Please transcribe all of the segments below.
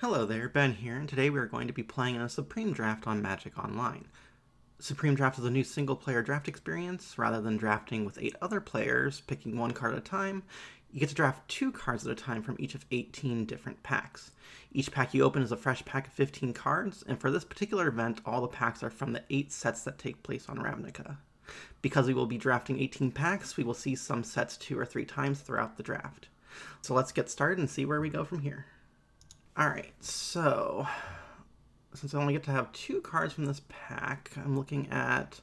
Hello there, Ben here, and today we are going to be playing in a Supreme Draft on Magic Online. Supreme Draft is a new single-player draft experience. Rather than drafting with 8 other players, picking one card at a time, you get to draft 2 cards at a time from each of 18 different packs. Each pack you open is a fresh pack of 15 cards, and for this particular event, all the packs are from the 8 sets that take place on Ravnica. Because we will be drafting 18 packs, we will see some sets 2 or 3 times throughout the draft. So let's get started and see where we go from here. Alright, so since I only get to have 2 cards from this pack, I'm looking at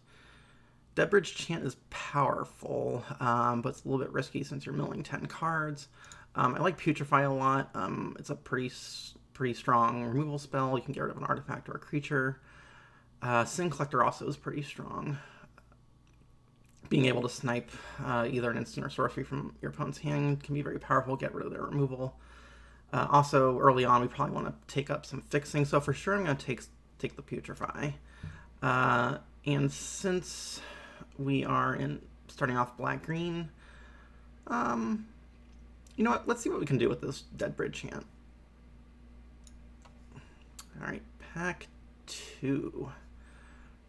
Deadbridge Chant is powerful, but it's a little bit risky since you're milling 10 cards. I like Putrefy a lot. It's a pretty strong removal spell. You can get rid of an artifact or a creature. Sin Collector also is pretty strong. Being able to snipe either an instant or sorcery from your opponent's hand can be very powerful, get rid of their removal. Also, early on, we probably want to take up some fixing, so for sure I'm going to take the Putrefy. And since we are starting off black-green, you know what? Let's see what we can do with this Deadbridge Chant. Alright, pack 2.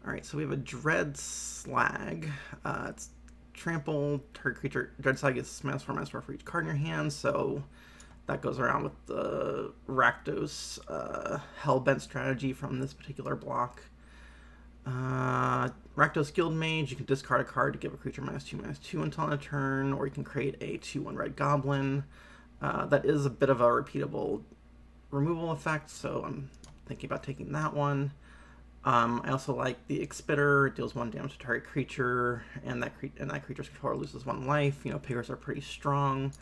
Alright, so we have a Dread Slag. It's trample, target creature. Dread Slag is -4/-4 for each card in your hand, so that goes around with the Rakdos Hellbent strategy from this particular block. Rakdos Guildmage, you can discard a card to give a creature -2/-2 until end of turn, or you can create a 2/1 red goblin. That is a bit of a repeatable removal effect, so I'm thinking about taking that one. I also like the Expitter. It deals 1 damage to target creature, and that creature's controller loses 1 life. You know, Piggers are pretty strong.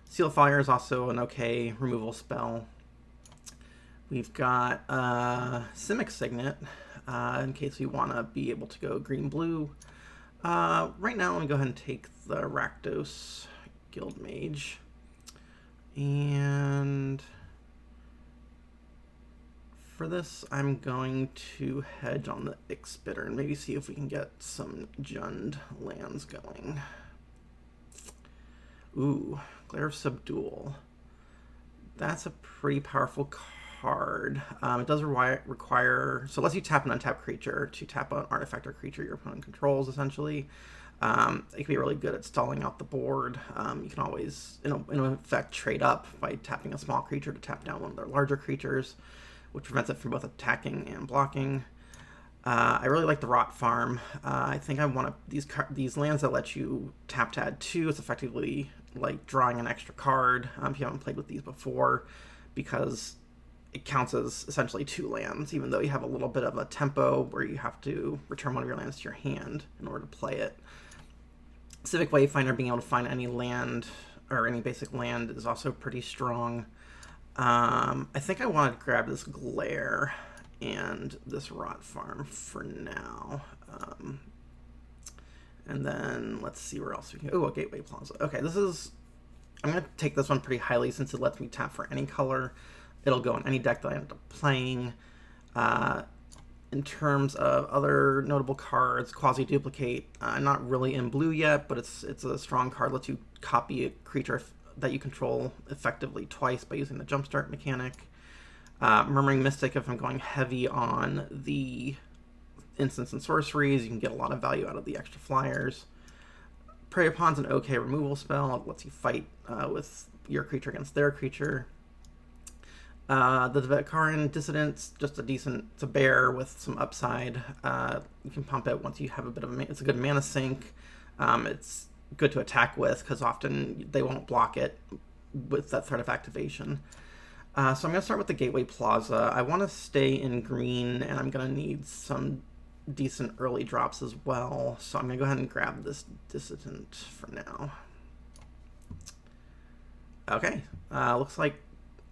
Seal Fire is also an okay removal spell. We've got Simic Signet, in case we want to be able to go green-blue. Right now, let me go ahead and take the Rakdos Guildmage. And for this, I'm going to hedge on the Expitter and maybe see if we can get some Jund lands going. Ooh, Glare of Subdual. That's a pretty powerful card. It does require... So it lets you tap an untapped creature to tap an artifact or creature your opponent controls, essentially. It can be really good at stalling out the board. You can always, in effect, trade up by tapping a small creature to tap down one of their larger creatures, which prevents it from both attacking and blocking. I really like the Rot Farm. I think I want these lands that let you tap to add 2. It's effectively like drawing an extra card if you haven't played with these before, because it counts as essentially 2 lands, even though you have a little bit of a tempo where you have to return one of your lands to your hand in order to play it. Civic Wayfinder, being able to find any land or any basic land, is also pretty strong. I think I want to grab this Glare and this Rot Farm for now. And then let's see where else we can go. Oh, a Gateway Plaza. Okay, I'm going to take this one pretty highly since it lets me tap for any color. It'll go in any deck that I end up playing. In terms of other notable cards, Quasi-Duplicate. Not really in blue yet, but it's a strong card. Lets you copy a creature that you control effectively twice by using the Jumpstart mechanic. Murmuring Mystic, if I'm going heavy on the instants and sorceries, you can get a lot of value out of the extra flyers. Prey Upon's an okay removal spell. It lets you fight with your creature against their creature. The Dvekaran Dissident's just it's a bear with some upside. You can pump it once you have a bit of it's a good mana sink. It's good to attack with, because often they won't block it with that threat of activation. So I'm going to start with the Gateway Plaza. I want to stay in green, and I'm going to need some decent early drops as well. So I'm going to go ahead and grab this Dissident for now. Okay, looks like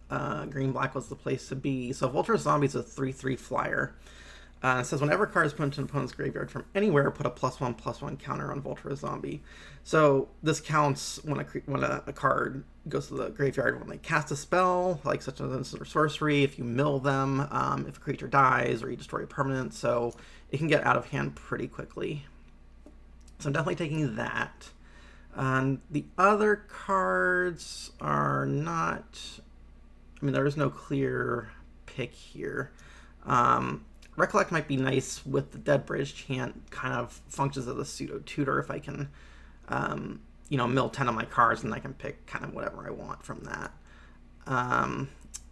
green-black was the place to be. So Vulture Zombie is a 3/3 flyer. It says, whenever a card is put into an opponent's graveyard from anywhere, put a +1/+1 counter on Vulture Zombie. So this counts when a card goes to the graveyard when they cast a spell, like such as instant or sorcery, if you mill them, if a creature dies, or you destroy a permanent. So it can get out of hand pretty quickly. So I'm definitely taking that. The other cards are not... I mean, there is no clear pick here. Recollect might be nice with the Dead Bridge Chant, kind of functions as a pseudo tutor if I can, mill 10 of my cards and I can pick kind of whatever I want from that.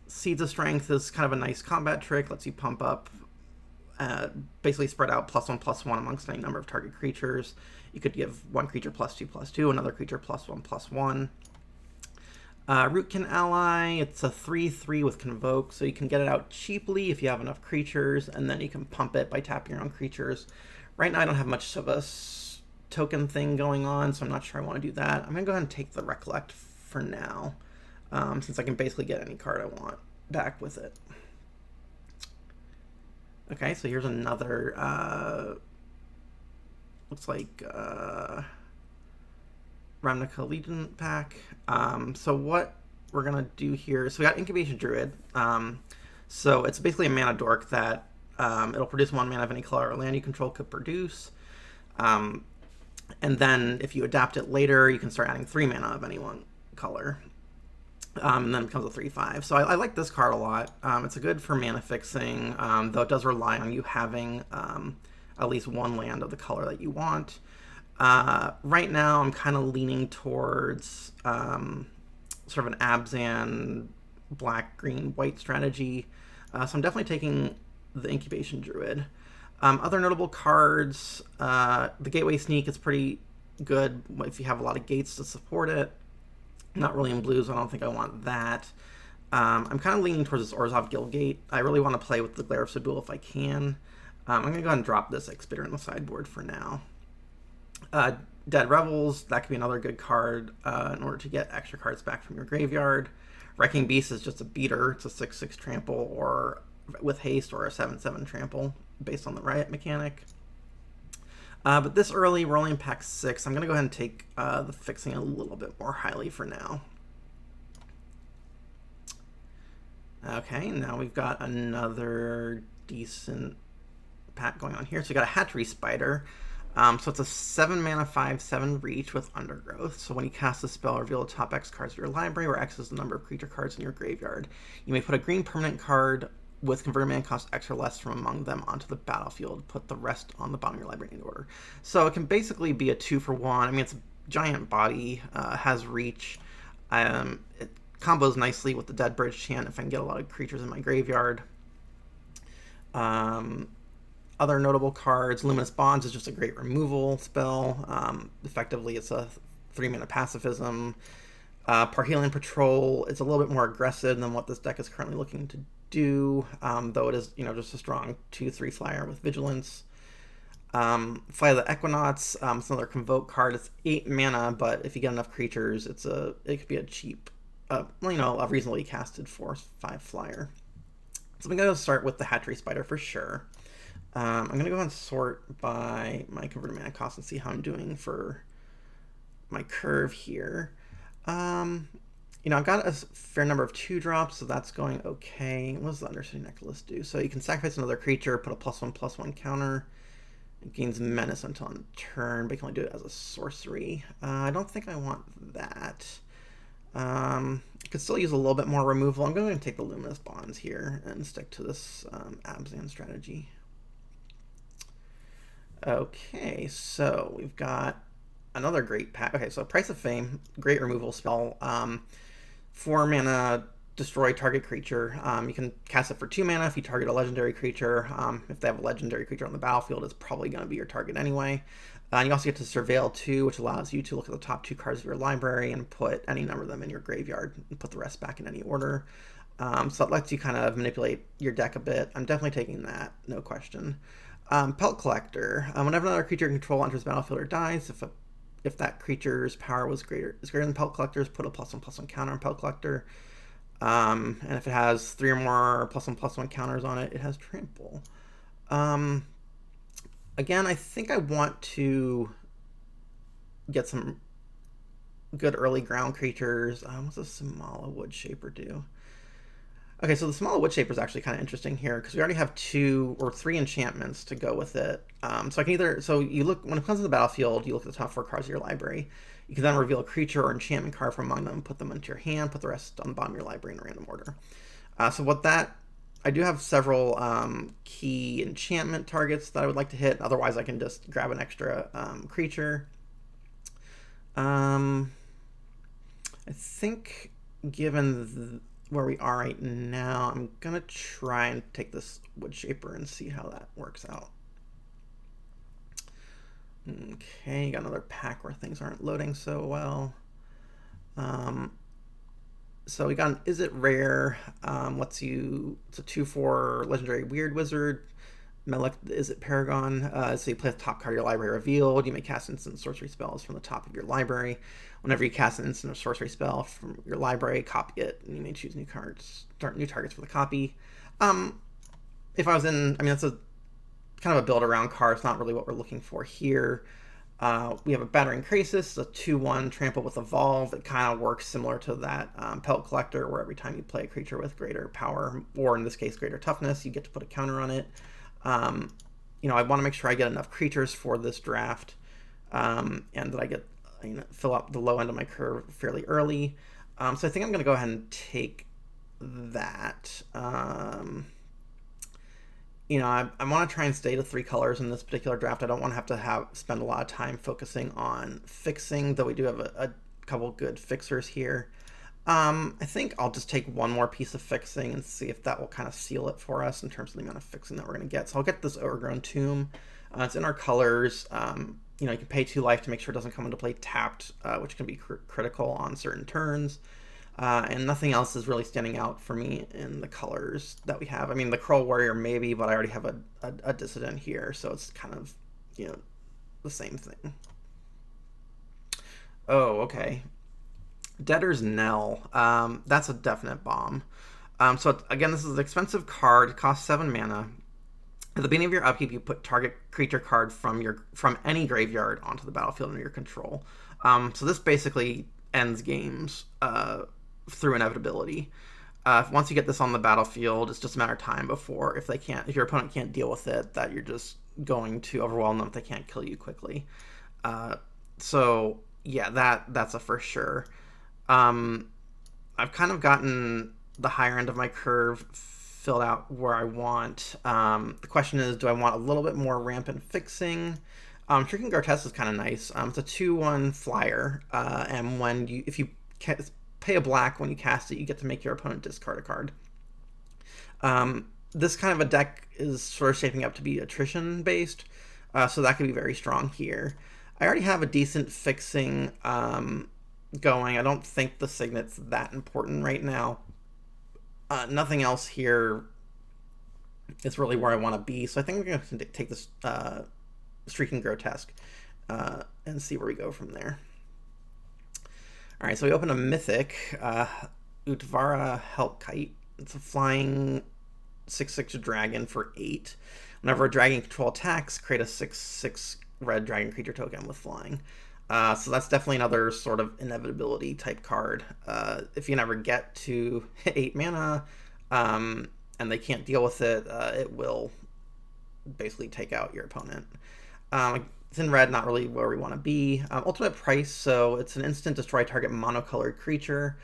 Seeds of Strength is kind of a nice combat trick, lets you pump up, basically spread out +1/+1 amongst any number of target creatures. You could give one creature +2/+2, another creature +1/+1. Rootkin Ally, it's a 3/3 with Convoke, so you can get it out cheaply if you have enough creatures, and then you can pump it by tapping your own creatures. Right now I don't have much of a token thing going on, so I'm not sure I want to do that. I'm going to go ahead and take the Recollect for now, since I can basically get any card I want back with it. Okay, so here's another, looks like Ravnica Legion pack. So what we're going to do here, so we got Incubation Druid. So it's basically a mana dork that it'll produce 1 mana of any color or land you control could produce. And then if you adapt it later, you can start adding 3 mana of any one color. And then it becomes a 3/5. So I like this card a lot. It's a good for mana fixing, though it does rely on you having at least 1 land of the color that you want. Right now, I'm kind of leaning towards sort of an Abzan black, green, white strategy. So I'm definitely taking the Incubation Druid. Other notable cards, the Gateway Sneak is pretty good if you have a lot of gates to support it. Not really in blues, I don't think I want that. I'm kind of leaning towards this Orzhov Guildgate. I really want to play with the Glare of Sebul if I can. I'm going to go ahead and drop this Expiator in the sideboard for now. Dead Rebels, that could be another good card in order to get extra cards back from your graveyard. Wrecking Beast is just a beater. It's a 6/6 trample or with haste, or a 7/7 trample based on the Riot mechanic. But this early, we're only in pack 6. I'm going to go ahead and take the fixing a little bit more highly for now. Okay, now we've got another decent pack going on here. So we got a Hatchery Spider. So it's a 7 mana 5/7 reach with Undergrowth. So when you cast a spell, reveal the top X cards of your library, where X is the number of creature cards in your graveyard. You may put a green permanent card with converted mana cost X or less from among them onto the battlefield. Put the rest on the bottom of your library in order. So it can basically be a 2-for-1. I mean, it's a giant body, has reach. It combos nicely with the Dead Bridge Chant if I can get a lot of creatures in my graveyard. Other notable cards, Luminous Bonds is just a great removal spell. Effectively, it's a 3 mana pacifism. Parhelion Patrol, it's a little bit more aggressive than what this deck is currently looking to do, though it is, just a strong 2/3 flyer with Vigilance. Fly of the Equinox, it's another Convoke card. It's 8 mana, but if you get enough creatures, it could be a cheap, a reasonably casted 4/5 flyer. So I'm going to start with the Hatchery Spider for sure. I'm going to go ahead and sort by my converted mana cost and see how I'm doing for my curve here. I've got a fair number of 2-drops, so that's going okay. What does the Undercity Necklace do? So you can sacrifice another creature, put a +1/+1 counter. It gains Menace until on turn, but you can only do it as a sorcery. I don't think I want that. I could still use a little bit more removal. I'm going to take the Luminous Bonds here and stick to this Abzan strategy. Okay, so we've got another great pack. Okay, so Price of Fame, great removal spell. 4 mana, destroy target creature. You can cast it for 2 mana if you target a legendary creature. If they have a legendary creature on the battlefield, it's probably going to be your target anyway. You also get to Surveil 2, which allows you to look at the top 2 cards of your library and put any number of them in your graveyard and put the rest back in any order. So it lets you kind of manipulate your deck a bit. I'm definitely taking that, no question. Pelt Collector. Whenever another creature you control enters the battlefield or dies, if that creature's power is greater than Pelt Collector's, put a +1/+1 counter on Pelt Collector. And if it has 3 or more +1/+1 counters on it, it has Trample. Again, I think I want to get some good early ground creatures. What's a Samala Woodshaper do? Okay, so the Small Wood Shaper is actually kind of interesting here because we already have 2 or 3 enchantments to go with it. So I can either, so you look, when it comes to the battlefield, you look at the top 4 cards of your library. You can then reveal a creature or enchantment card from among them, put them into your hand, put the rest on the bottom of your library in a random order. So what that, I do have several key enchantment targets that I would like to hit. Otherwise, I can just grab an extra creature. I think given where we are right now, I'm going to try and take this Wood Shaper and see how that works out. Okay, got another pack where things aren't loading so well. So we got an Is It Rare? It's a 2/4 legendary weird wizard. Melek Is It Paragon? So you play the top card of your library revealed. You may cast instant sorcery spells from the top of your library. Whenever you cast an instant or sorcery spell from your library, copy it, and you may choose new cards, start new targets for the copy. If I was in, I mean, that's a kind of a build around card. It's not really what we're looking for here. We have a Battering Krasis, a 2/1 trample with Evolve. It kind of works similar to that Pelt Collector, where every time you play a creature with greater power, or in this case, greater toughness, you get to put a counter on it. I want to make sure I get enough creatures for this draft, and that I get fill up the low end of my curve fairly early. So I think I'm going to go ahead and take that. I want to try and stay to 3 colors in this particular draft. I don't want to have spend a lot of time focusing on fixing, though we do have a couple good fixers here. I think I'll just take one more piece of fixing and see if that will kind of seal it for us in terms of the amount of fixing that we're going to get. So I'll get this Overgrown Tomb. It's in our colors. You can pay 2 life to make sure it doesn't come into play tapped, which can be critical on certain turns. And nothing else is really standing out for me in the colors that we have. I mean, the Kroll Warrior maybe, but I already have a Dissident here, so it's kind of, the same thing. Oh, okay. Debtor's Knell. That's a definite bomb. So again, this is an expensive card. It costs 7 mana. At the beginning of your upkeep, you put target creature card from any graveyard onto the battlefield under your control. So this basically ends games through inevitability. Once you get this on the battlefield, it's just a matter of time before, if your opponent can't deal with it, that you're just going to overwhelm them if they can't kill you quickly. So yeah, that's a for sure. I've kind of gotten the higher end of my curve filled out where I want. The question is, do I want a little bit more rampant fixing? Shrieking Grotesque is kind of nice. It's a 2/1 flyer, and if you pay a black when you cast it, you get to make your opponent discard a card. This kind of a deck is sort of shaping up to be attrition based, so that could be very strong here. I already have a decent fixing going. I don't think the Signet's that important right now. Nothing else here is really where I want to be, so I think we're going to take this Shrieking Grotesque and see where we go from there. All right, so we open a Mythic, Utvara Helpkite. It's a flying 6/6 dragon for 8. Whenever a dragon control attacks, create a 6/6 red dragon creature token with flying. So that's definitely another sort of inevitability type card. If you never get to 8 mana and they can't deal with it, it will basically take out your opponent. It's in red, not really where we want to be. Ultimate Price, so it's an instant destroy target monocolored creature.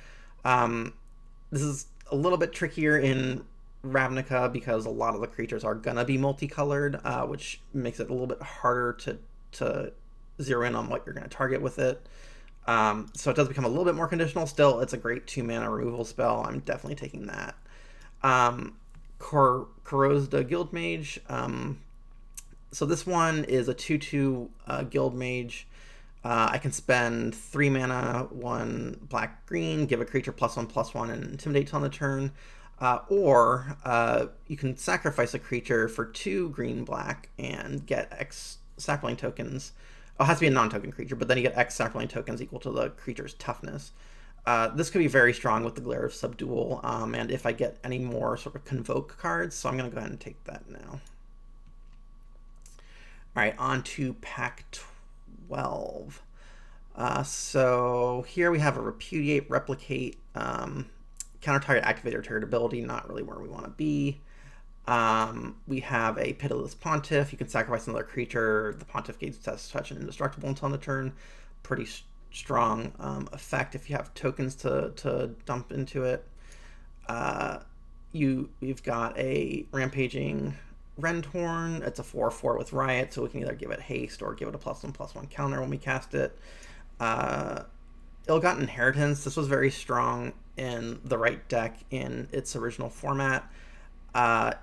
This is a little bit trickier in Ravnica because a lot of the creatures are gonna be multicolored, which makes it a little bit harder to zero in on what you're going to target with it. So it does become a little bit more conditional. Still, it's a great 2 mana removal spell. I'm definitely taking that. Corrosda Guildmage. So this one is a 2/2 Guildmage. I can spend 3 mana, 1 black-green, give a creature +1/+1 and intimidate on the turn. Or you can sacrifice a creature for 2 green-black and get X sapling tokens. It has to be a non-token creature, but then you get X sapling tokens equal to the creature's toughness. This could be very strong with the Glare of Subdual, and if I get any more sort of Convoke cards, so I'm going to go ahead and take that now. All right, on to pack 12. So here we have a Repudiate, Replicate, counter target activator triggered ability, not really where we want to be. We have a Pitiless Pontiff. You can sacrifice another creature. The Pontiff gains touch and indestructible until end of turn. Pretty strong effect if you have tokens to dump into it. You've got a Rampaging Rentorn. It's a 4/4 with Riot, so we can either give it haste or give it a +1/+1 counter when we cast it. Ill-Gotten Inheritance. This was very strong in the right deck in its original format.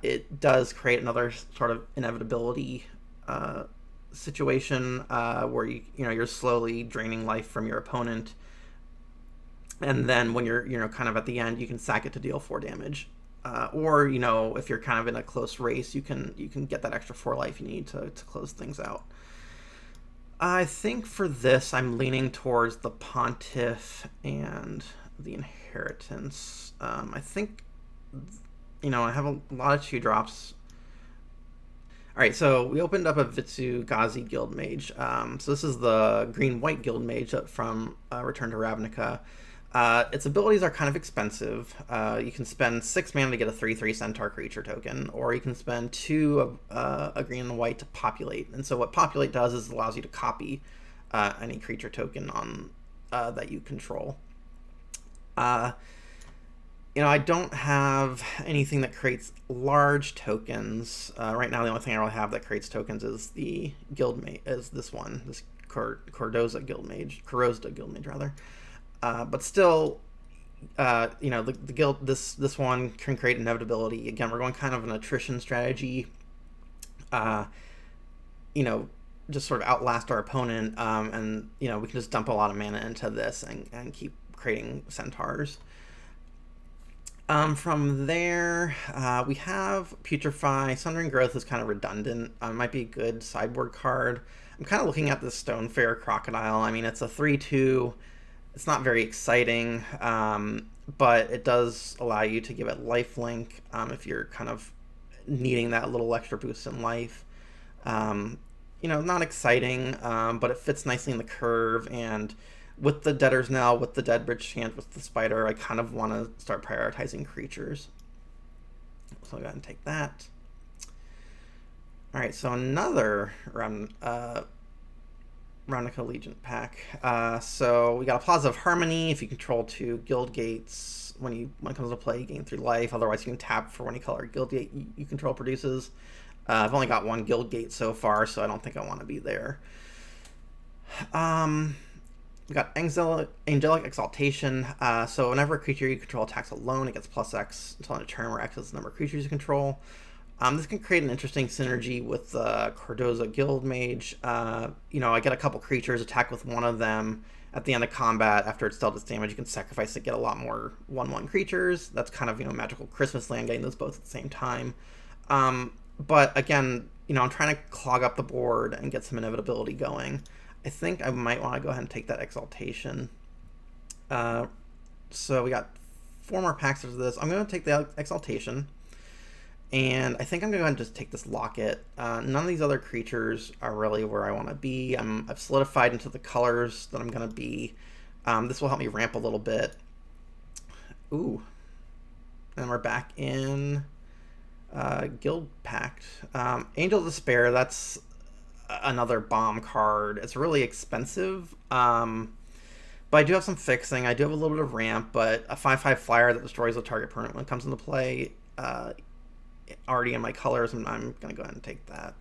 It does create another sort of inevitability situation where you're slowly draining life from your opponent, and then when you're kind of at the end, you can sack it to deal 4 damage. Or if you're kind of in a close race, you can get that extra 4 life you need to close things out. I think for this, I'm leaning towards the Pontiff and the Inheritance. I think, I have a lot of 2-drops. All right, so we opened up a Vitsu-Ghazi Guildmage. So this is the green-white Guildmage from Return to Ravnica. Its abilities are kind of expensive. You can spend 6 mana to get a 3/3 Centaur creature token, or you can spend 2 of a green and white to populate. And so what populate does is allows you to copy any creature token on that you control. I don't have anything that creates large tokens. Right now, the only thing I really have that creates tokens is the Guildmage, is this one, this Corozda Guildmage, rather. But still, the guild, this one can create inevitability. Again, we're going kind of an attrition strategy. Just sort of outlast our opponent, and we can just dump a lot of mana into this and keep creating centaurs. From there, we have Putrefy. Sundering Growth is kind of redundant. Might be a good sideboard card. I'm kind of looking at the Stonefair Crocodile. I mean, it's a 3/2. It's not very exciting, but it does allow you to give it lifelink if you're kind of needing that little extra boost in life. Not exciting, but it fits nicely in the curve, and with the Debtor's Knell, with the Deadbridge Chant, with the Spider, I kind of want to start prioritizing creatures. So I'll go ahead and take that. All right, so another Ravnica Legion pack. So we got a Plaza of Harmony. If you control 2 Guild Gates, when it comes to play, you gain 3 life. Otherwise, you can tap for any color Guild Gate you control produces. I've only got 1 Guild Gate so far, so I don't think I want to be there. We got Angelic Exaltation. So whenever a creature you control attacks alone, it gets +X until end of turn, where X is the number of creatures you control. This can create an interesting synergy with the Corozda Guildmage. I get a couple creatures, attack with one of them. At the end of combat, after it's dealt its damage, you can sacrifice it, get a lot more 1/1 creatures. That's kind of, Magical Christmas Land, getting those both at the same time. But again, I'm trying to clog up the board and get some inevitability going. I think I might want to go ahead and take that Exaltation. So we got 4 more packs of this. I'm going to take the Exaltation. And I think I'm going to go ahead and just take this Locket. None of these other creatures are really where I want to be. I've solidified into the colors that I'm going to be. This will help me ramp a little bit. Ooh. And we're back in Guild Pact. Angel of Despair, that's another bomb card. It's really expensive. But I do have some fixing. I do have a little bit of ramp, but a 5/5 flyer that destroys a target permanent when it comes into play, already in my colors, and I'm going to go ahead and take that.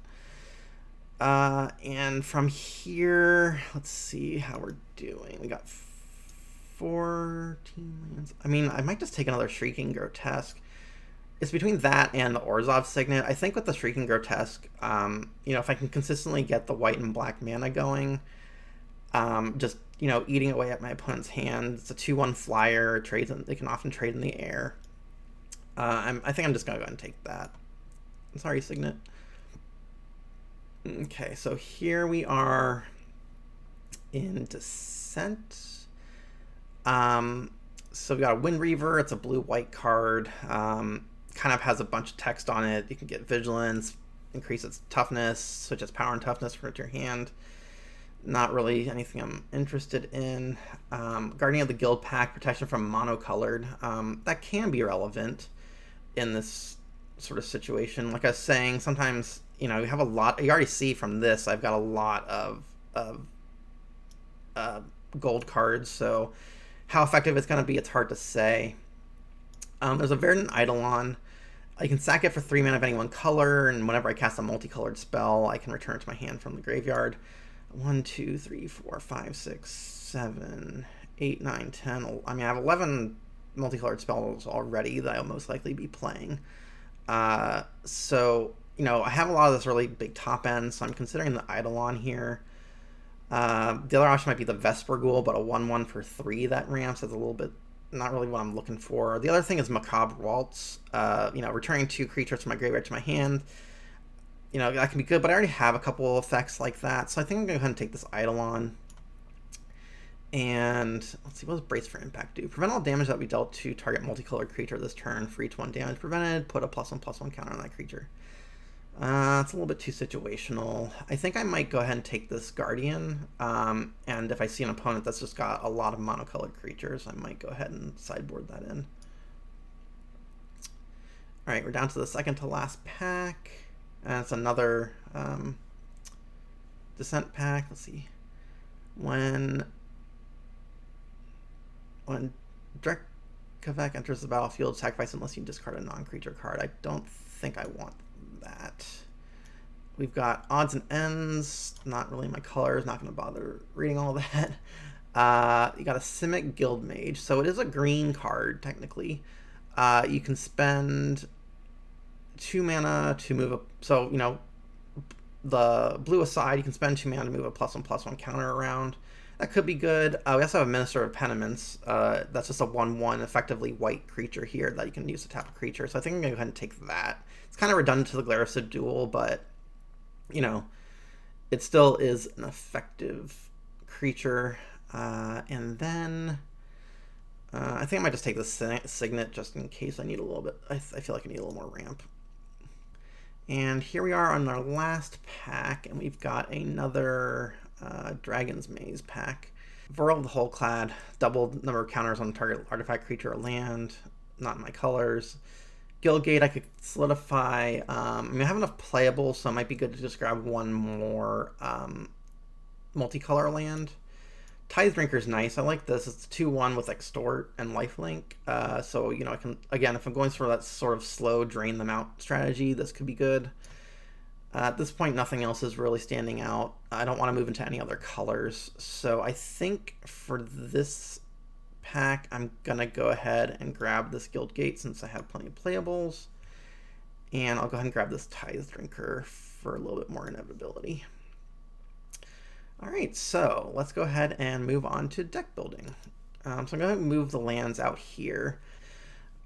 And from here, let's see how we're doing. We got 14 lands. I mean, I might just take another Shrieking Grotesque. It's between that and the Orzhov Signet. I think with the Shrieking Grotesque, if I can consistently get the white and black mana going, just, eating away at my opponent's hand. It's a 2/1 flyer. They can often trade in the air. I think I'm just going to go ahead and take that. Sorry, Signet. Okay, so here we are in Descent. So we got a Wind Reaver. It's a blue-white card. Kind of has a bunch of text on it. You can get Vigilance, increase its toughness, switch its power and toughness for your hand. Not really anything I'm interested in. Guardian of the Guild pack, protection from monocolored. That can be relevant in this sort of situation. Like I was saying, sometimes, you know, you have a lot. You already see from this, I've got a lot of gold cards, so how effective it's going to be, it's hard to say. There's a Verdant Eidolon. I can sack it for 3 mana of any one color, and whenever I cast a multicolored spell, I can return it to my hand from the graveyard. 1, 2, 3, 4, 5, 6, 7, 8, 9, 10. I mean, I have 11 multicolored spells already that I'll most likely be playing. So, you know, I have a lot of this really big top end, so I'm considering the Eidolon here. The other option might be the Vesper Ghoul, but a 1/1 for 3 that ramps is a little bit not really what I'm looking for. The other thing is Macabre Waltz. You know, returning 2 creatures from my graveyard to my hand. You know, that can be good, but I already have a couple of effects like that, so I think I'm going to go ahead and take this Eidolon. And let's see, what does Brace for Impact do? Prevent all damage that we dealt to target multicolored creature this turn. For each 1 damage prevented, put a +1/+1 counter on that creature. It's a little bit too situational. I think I might go ahead and take this Guardian, and if I see an opponent that's just got a lot of monocolored creatures, I might go ahead and sideboard that in. Alright, we're down to the second to last pack. And it's another Descent pack. Let's see. When Drekavek enters the battlefield, sacrifice unless you discard a non-creature card. I don't think I want that. We've got Odds and Ends. Not really my colors. Not going to bother reading all that. You got a Simic Guildmage. So it is a green card, technically. You can spend 2 mana to move up. So, you know, the blue aside, you can spend 2 mana to move a +1/+1 counter around. That could be good. We also have a Minister of Peniments. That's just a 1/1 effectively white creature here that you can use to tap a creature. So I think I'm going to go ahead and take that. It's kind of redundant to the Glarisid Duel, but, you know, it still is an effective creature. And then I think I might just take the Signet just in case I need a little bit. I feel like I need a little more ramp. And here we are on our last pack, and we've got another Dragon's Maze pack. Vorel of the Hullclad, double number of counters on target artifact, creature, or land. Not in my colors. Guildgate, I could solidify. I mean, I have enough playable, so it might be good to just grab one more multicolor land. Tithe is nice. I like this. It's 2/1 with Extort and Lifelink. So, you know, I can, again, if I'm going for that sort of slow drain them out strategy, this could be good. At this point, nothing else is really standing out. I don't want to move into any other colors. So I think for this pack, I'm going to go ahead and grab this Guildgate since I have plenty of playables. And I'll go ahead and grab this Tithe Drinker for a little bit more inevitability. All right, so let's go ahead and move on to deck building. So I'm going to move the lands out here.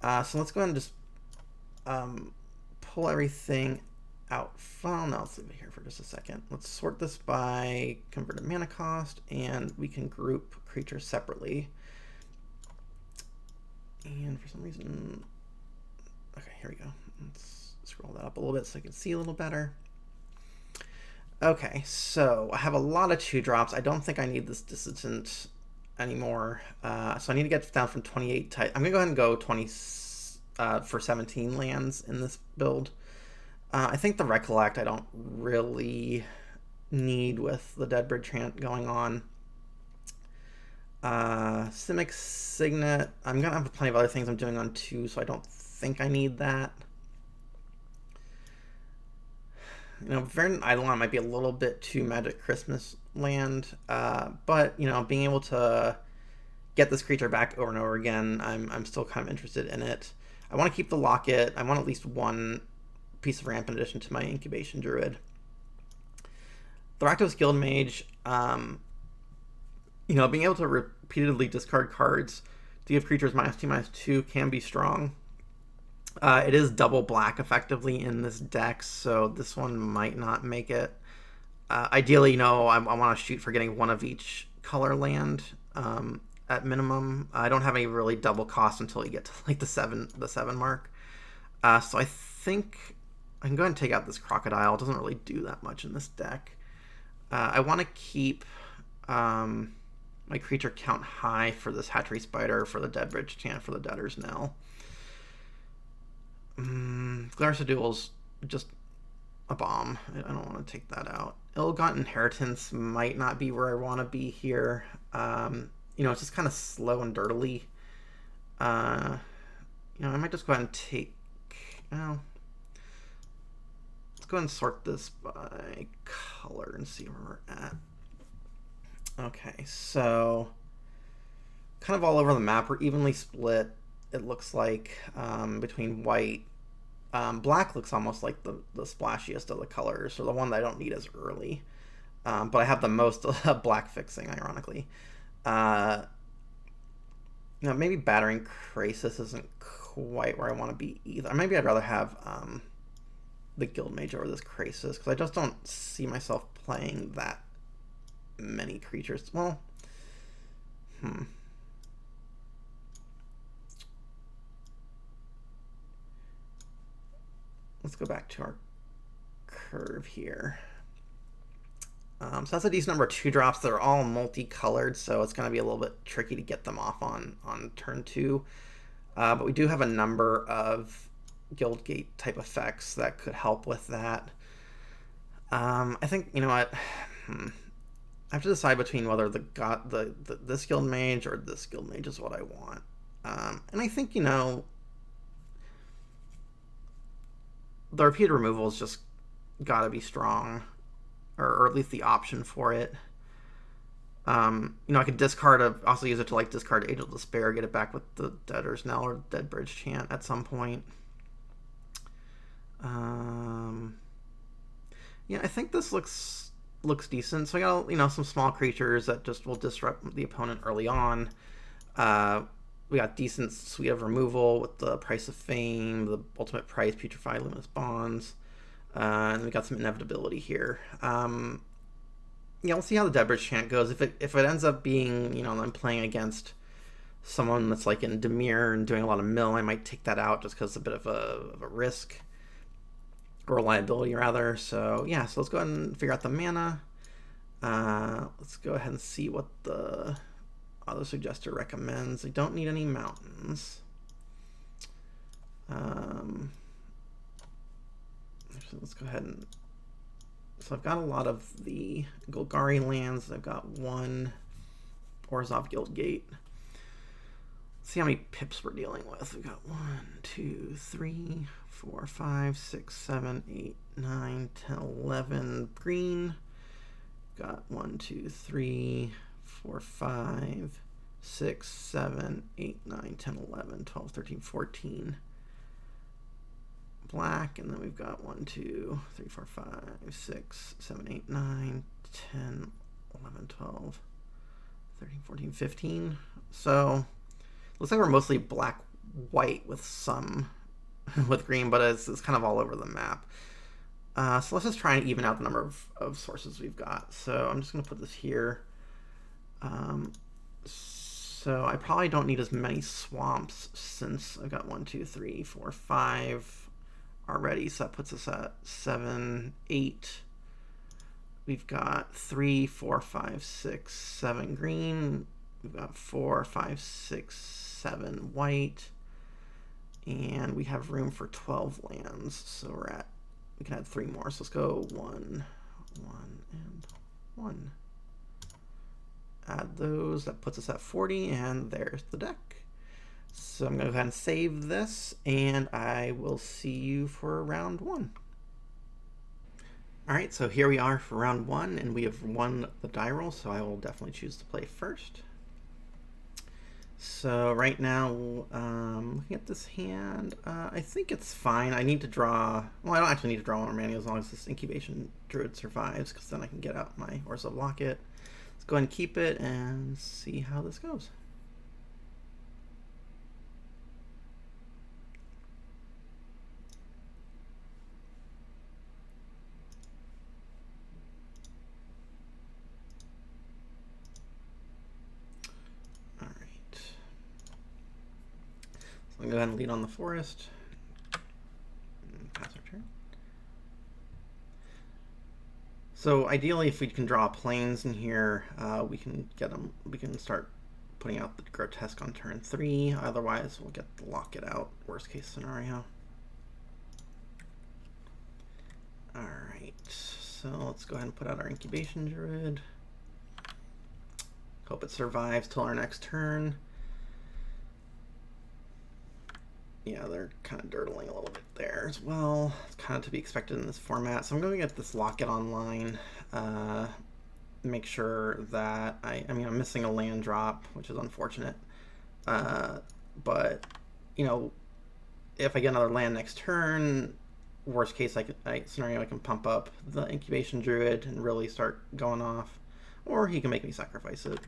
So let's go ahead and just pull everything out. Well, no, let's leave it here for just a second. Let's sort this by converted mana cost, and we can group creatures separately. And for some reason, okay, here we go. Let's scroll that up a little bit so I can see a little better. Okay, so I have a lot of 2-drops. I don't think I need this Dissident anymore. So I need to get down from 28 to... I'm going to go ahead and go 20 for 17 lands in this build. I think the Recollect I don't really need with the Deadbridge Chant going on. Simic Signet. I'm going to have plenty of other things I'm doing on 2, so I don't think I need that. You know, Verdant Eidolon might be a little bit too Magic Christmas land, but, you know, being able to get this creature back over and over again, I'm still kind of interested in it. I want to keep the Locket. I want at least one piece of ramp in addition to my Incubation Druid. The Rakdos Guildmage, you know, being able to repeatedly discard cards to give creatures -2/-2 can be strong. It is double black effectively in this deck, so this one might not make it. Ideally, you know, I want to shoot for getting one of each color land at minimum. I don't have any really double cost until you get to like the seven mark. So I think I can go ahead and take out this Crocodile. It doesn't really do that much in this deck. I want to keep my creature count high for this Hatchery Spider, for the Deadbridge Chant, for the Debtor's Knell. Glarissa Duel's just a bomb. I don't want to take that out. Ill-Gotten Inheritance might not be where I want to be here. It's just kind of slow and dirtily. I might just go ahead and take... Well, let's go ahead and sort this by color and see where we're at. Okay, so kind of all over the map. We're evenly split, it looks like, between white. Black looks almost like the splashiest of the colors, or the one that I don't need as early. But I have the most black fixing, ironically. Maybe Battering Krasis isn't quite where I want to be either. Maybe I'd rather have the Guildmage over this Krasis, because I just don't see myself playing that many creatures. Well, let's go back to our curve here. So that's a decent number of 2-drops. They're all multicolored, so it's going to be a little bit tricky to get them off on turn 2. But we do have a number of Guildgate type effects that could help with that. I think, you know what? I have to decide between whether this Guildmage or this Guildmage is what I want. And I think, the repeated removal is just got to be strong, or at least the option for it. I could discard also use it to discard Age of Despair, get it back with the Debtor's Knell or Deadbridge Chant at some point. Yeah, I think this looks decent. So I got some small creatures that just will disrupt the opponent early on. We got decent suite of removal with the Price of Fame, the Ultimate Price, Putrefy, Luminous Bonds, and we got some inevitability here. We'll see how the Deadbridge Chant goes. If it ends up being, I'm playing against someone that's like in Dimir and doing a lot of mill, I might take that out just because it's a bit of a risk, or a liability rather. So yeah, so let's go ahead and figure out the mana. Let's go ahead and see what the Auto Suggester recommends. I don't need any mountains. Actually, let's go ahead and... So I've got a lot of the Golgari lands. I've got one Orzhov Guildgate. Let's see how many pips we're dealing with. We've got 1, 2, 3, 4, 5, 6, 7, 8, 9, 10, 11 green. Got 1, 2, 3, 4, 5, 6, 7, 8, 9, 10, 11, 12, 13, 14 black, and then we've got 1, 2, 3, 4, 5, 6, 7, 8, 9, 10, 11, 12, 13, 14, 15. So looks like we're mostly black white with some with green, but it's kind of all over the map. So let's just try and even out the number of sources we've got. So I'm just going to put this here. So I probably don't need as many swamps since I've got 1, 2, 3, 4, 5 already. So that puts us at 7, 8. We've got 3, 4, 5, 6, 7 green. We've got 4, 5, 6, 7 white. And we have room for 12 lands. So we can add 3 more. So let's go 1, 1, and 1. Add those. That puts us at 40, and there's the deck. So I'm going to go ahead and save this, and I will see you for round 1. Alright, so here we are for round 1, and we have won the die roll, so I will definitely choose to play first. So right now, looking at this hand, I think it's fine. I need to draw... Well, I don't actually need to draw one more mana as long as this Incubation Druid survives, because then I can get out my Orzhov Locket. Let's go ahead and keep it and see how this goes. I'm going to go ahead and lead on the forest. Pass our turn. So ideally, if we can draw planes in here, we can get them. We can start putting out the grotesque on turn 3. Otherwise, we'll get the lock it out. Worst case scenario. All right. So let's go ahead and put out our incubation druid. Hope it survives till our next turn. Yeah, they're kind of dirtling a little bit there as well. It's kind of to be expected in this format. So I'm going to get this Locket online. Make sure that I'm missing a land drop, which is unfortunate. But, you know, if I get another land next turn, worst case scenario, I can pump up the incubation druid and really start going off. Or he can make me sacrifice it.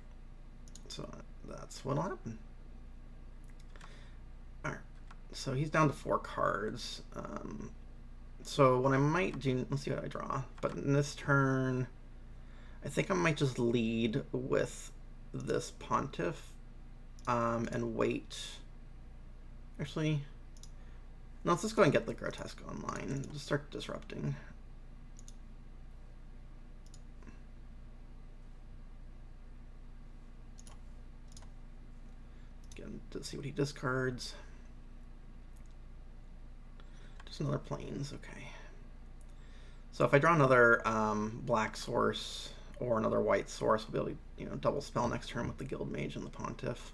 So that's what'll happen. Alright. So he's down to 4 cards. So what I might do, let's see what I draw. But in this turn, I think I might just lead with this Pontiff and wait. Actually, no, let's just go and get the Grotesque online. Just start disrupting. Again, to see what he discards. Just another planes, okay. So if I draw another black source or another white source, we'll be able to, double spell next turn with the Guildmage and the Pontiff.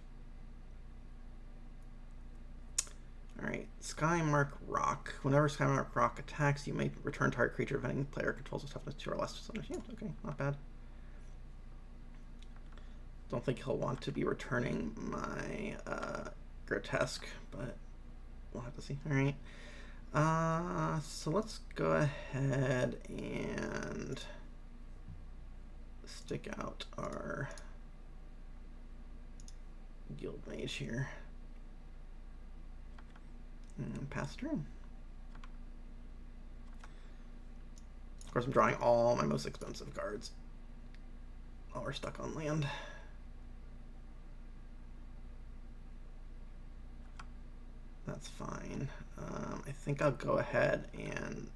Alright, Skymark Rock. Whenever Skymark Rock attacks, you may return target creature if any player controls with toughness 2 or less. So, yeah, okay, not bad. Don't think he'll want to be returning my Grotesque, but we'll have to see. Alright. So let's go ahead and stick out our Guildmage here. And pass turn. Of course, I'm drawing all my most expensive cards. Oh, we're stuck on land. That's fine. I think I'll go ahead and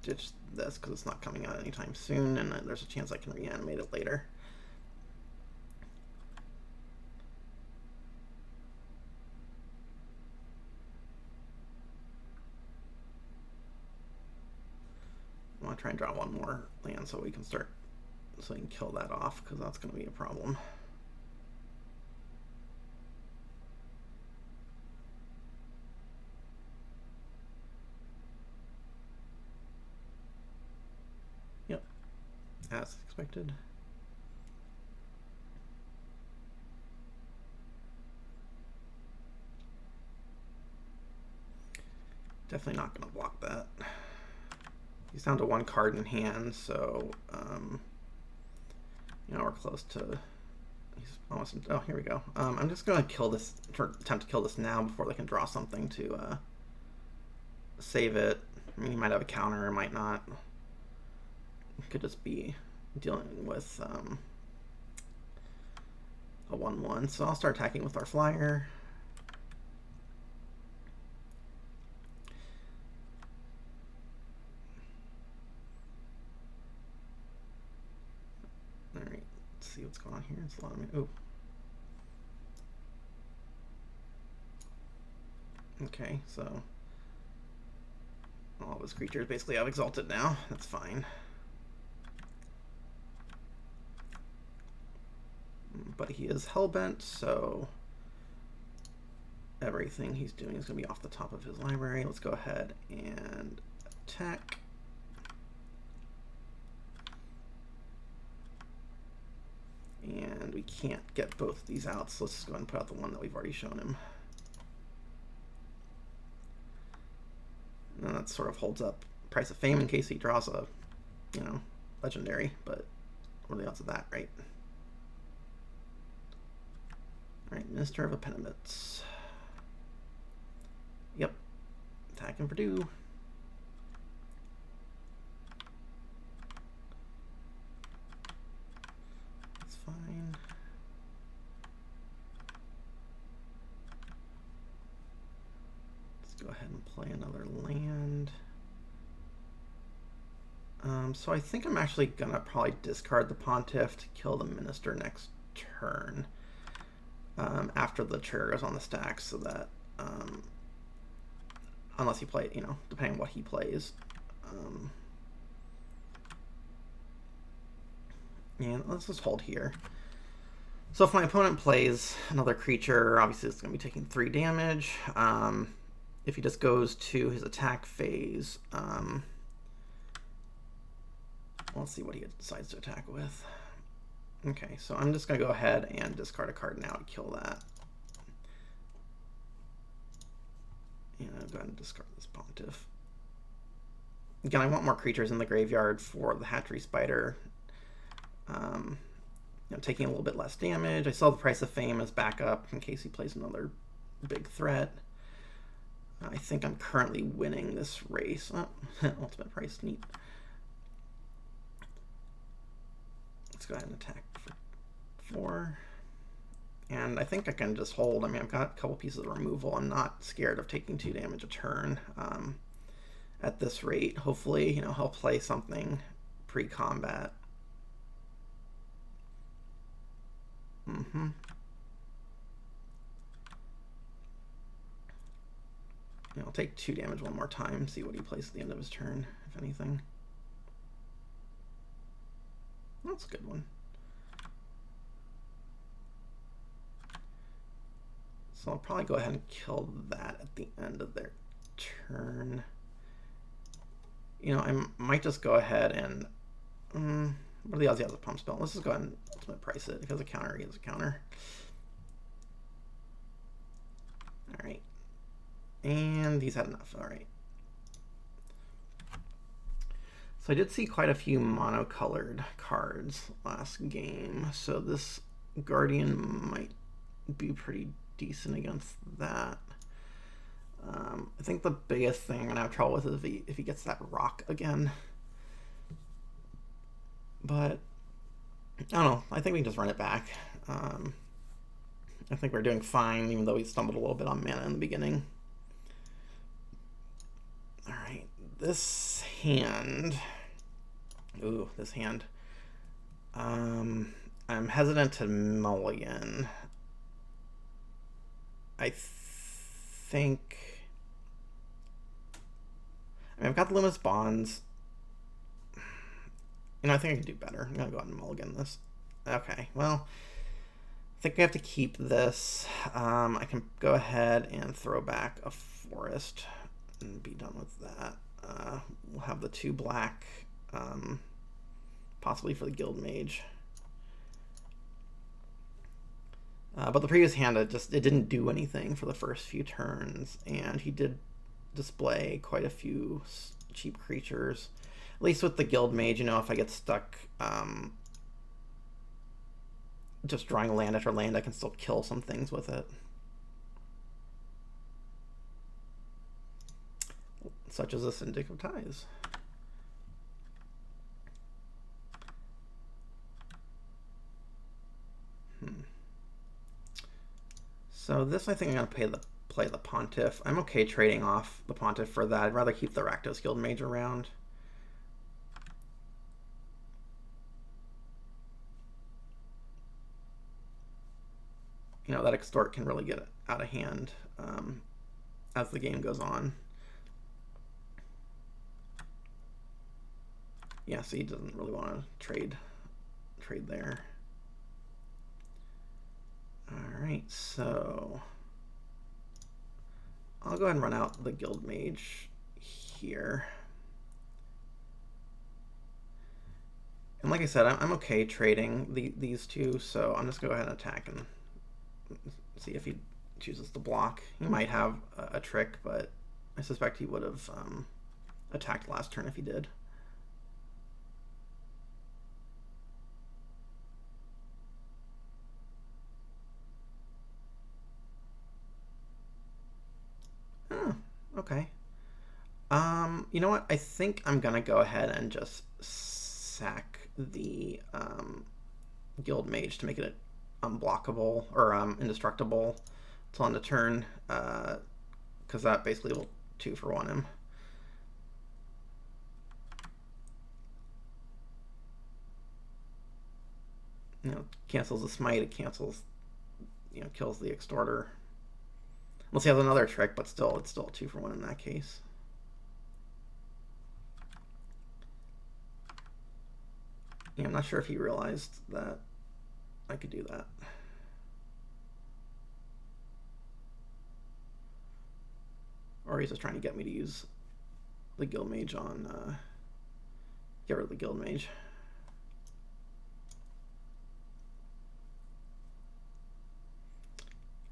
ditch this because it's not coming out anytime soon, and there's a chance I can reanimate it later. I want to try and draw one more land so we can kill that off, because that's going to be a problem. Yep, as expected. Definitely not going to block that. He's down to 1 card in hand, so we're close to. He's almost. Oh, here we go. I'm just going to kill this, attempt to kill this now before they can draw something to save it. I mean, he might have a counter, or might not. It could just be dealing with a 1/1. So I'll start attacking with our flyer. Alright, let's see what's going on here. It's a lot of me. Oh. Okay, so all of his creatures basically have Exalted now. That's fine. But he is Hellbent, so everything he's doing is going to be off the top of his library. Let's go ahead and attack. And we can't get both of these out, so let's just go ahead and put out the one that we've already shown him. And that sort of holds up Price of Fame in case he draws a, legendary, but what are the odds of that, right? Alright, Minister of Impediments. Yep. Attacking for 2. That's fine. Let's go ahead and play another land. So I think I'm actually gonna probably discard the Pontiff to kill the Minister next turn, after the trigger goes on the stack, so that unless he plays, depending on what he plays. And let's just hold here. So if my opponent plays another creature, obviously it's going to be taking 3 damage. If he just goes to his attack phase, let's see what he decides to attack with. Okay, so I'm just going to go ahead and discard a card now to kill that. And I'll go ahead and discard this Pontiff. Again, I want more creatures in the graveyard for the Hatchery Spider. Taking a little bit less damage. I still have the Price of Fame as backup in case he plays another big threat. I think I'm currently winning this race. Oh, ultimate price, neat. Let's go ahead and attack for 4. And I think I can just hold. I mean, I've got a couple pieces of removal. I'm not scared of taking 2 damage a turn at this rate. Hopefully, he'll play something pre-combat. I'll take 2 damage one more time, see what he plays at the end of his turn, if anything. That's a good one. So I'll probably go ahead and kill that at the end of their turn. I might just go ahead and... what are the odds he has a pump spell? Let's just go ahead and ultimate price it. Because a counter, he has a counter. Alright. And he's had enough. Alright. So I did see quite a few mono-colored cards last game. So this Guardian might be pretty decent against that. I think the biggest thing I'm going to have trouble with is if he gets that rock again. But I don't know. I think we can just run it back. I think we're doing fine, even though we stumbled a little bit on mana in the beginning. All right, this hand. Ooh, this hand. I'm hesitant to mulligan. I think. I've got the Luminous Bonds. I think I can do better. I'm going to go ahead and mulligan this. Okay, well, I think we have to keep this. I can go ahead and throw back a Forest and be done with that. We'll have the 2 black, possibly for the Guild Mage. But the previous hand, it didn't do anything for the first few turns, and he did display quite a few cheap creatures. At least with the Guild Mage, if I get stuck just drawing land after land, I can still kill some things with it. Such as the Syndic of Ties. So this, I think I'm going to play the Pontiff. I'm okay trading off the Pontiff for that. I'd rather keep the Rakdos Guild Mage around. That Extort can really get out of hand as the game goes on. Yeah, so he doesn't really want to trade there. Alright, so I'll go ahead and run out the Guild Mage here. And like I said, I'm okay trading these two, so I'm just going to go ahead and attack and see if he chooses to block. He might have a trick, but I suspect he would have attacked last turn if he did. Oh, okay. You know what? I think I'm gonna go ahead and just sack the Guild Mage to make it unblockable or indestructible till end of turn, because that basically will 2-for-1 him. cancels the smite, it cancels, kills the extorter. Unless he has another trick, but still, it's still 2 for 1 in that case. Yeah, I'm not sure if he realized that I could do that. Or he's just trying to get me to use the Guild Mage on, get rid of the Guild Mage.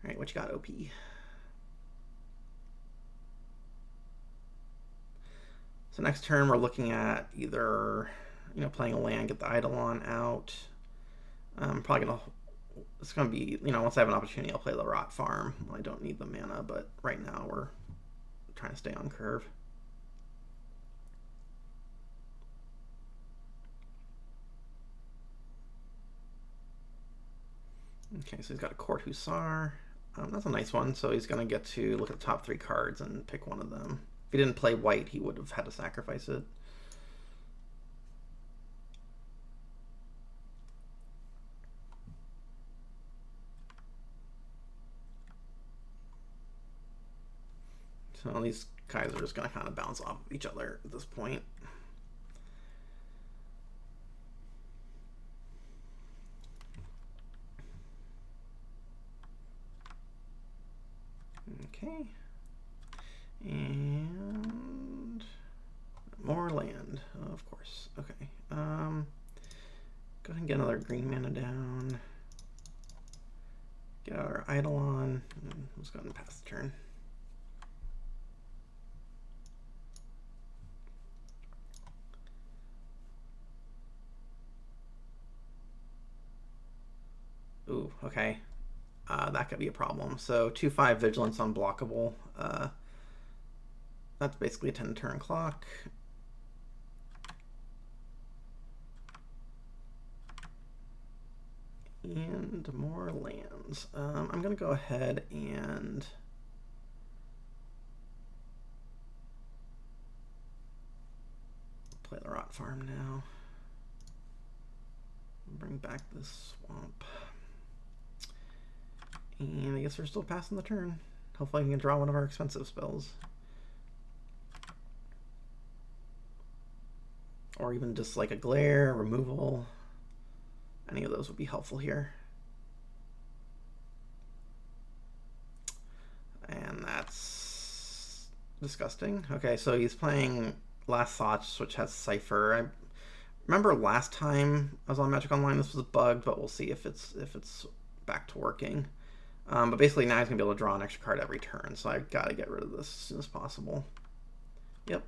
Alright, what you got, OP? So next turn we're looking at either, playing a land, get the Eidolon out. Probably gonna, it's gonna be, once I have an opportunity, I'll play the Rot Farm. Well, I don't need the mana, but right now we're trying to stay on curve. Okay, so he's got a Court Hussar. That's a nice one. So he's gonna get to look at the top 3 cards and pick one of them. If he didn't play white, he would have had to sacrifice it. So these guys are just going to kind of bounce off of each other at this point. Okay. And more land, of course. Okay. Go ahead and get another green mana down. Get out our Eidolon. Let's go ahead and pass the turn. Ooh, okay. That could be a problem. So 2/5 Vigilance unblockable. That's basically a 10-turn clock. And more lands. I'm going to go ahead and play the Rot Farm now. Bring back this swamp. And I guess we're still passing the turn. Hopefully I can draw one of our expensive spells. Or even just like a glare, removal. Any of those would be helpful here. And that's disgusting. Okay, so he's playing Last Thoughts, which has Cipher. I remember last time I was on Magic Online, this was bugged, but we'll see if it's back to working. But basically now he's going to be able to draw an extra card every turn, so I've got to get rid of this as soon as possible. Yep.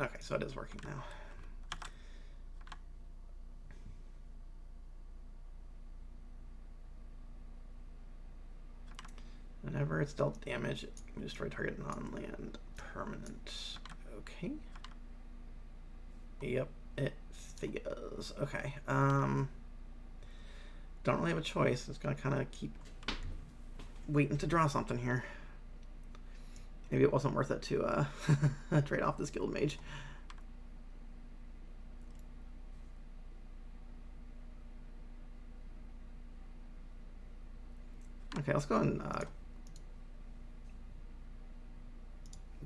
Okay, so it is working now. Whenever it's dealt damage, it can destroy target non-land permanent. Okay. Yep, it figures. Okay. Don't really have a choice. It's gonna kind of keep waiting to draw something here. Maybe it wasn't worth it to trade off this Guild Mage. Okay, let's go and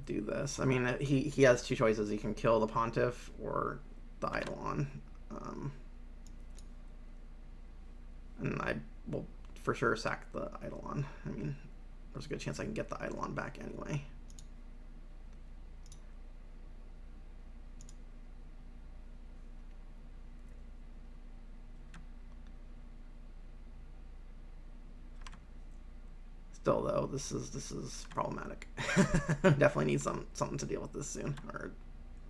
do this. I mean, he has 2 choices. He can kill the Pontiff or the Eidolon. And I will for sure sack the Eidolon. I mean, there's a good chance I can get the Eidolon back anyway. Still though, this is problematic. Definitely need something to deal with this soon, or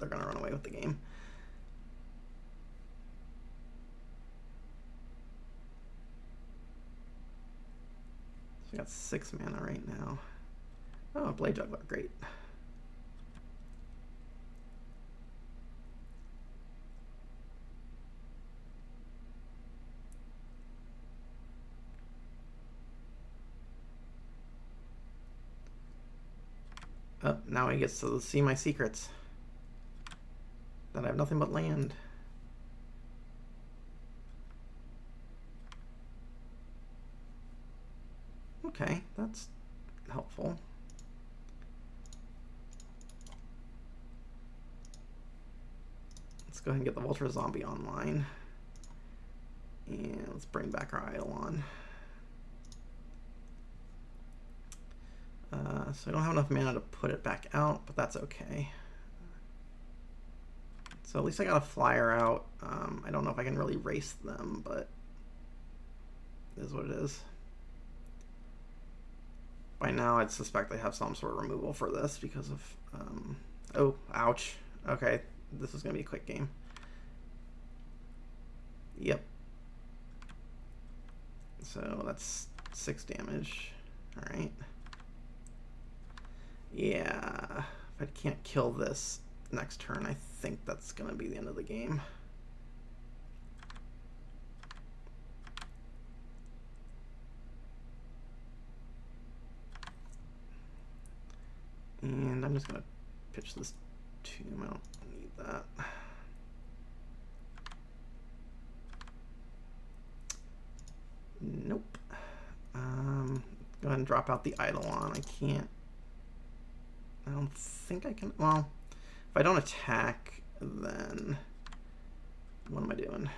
they're gonna run away with the game. So we got 6 mana right now. Oh, Blade Juggler, great. Oh, now he gets to see my secrets. That I have nothing but land. Okay, that's helpful. Let's go ahead and get the Vulture Zombie online. And let's bring back our Eidolon. So I don't have enough mana to put it back out, but that's okay. So at least I got a flyer out. I don't know if I can really race them, but it is what it is. By now, I'd suspect they have some sort of removal for this because of... oh, ouch. Okay, this is going to be a quick game. Yep. So that's 6 damage. Alright. Yeah. If I can't kill this next turn, I think that's going to be the end of the game. And I'm just going to pitch this tomb. I don't need that. Nope. Go ahead and drop out the Eidolon. I don't think I can. Well, if I don't attack, then what am I doing?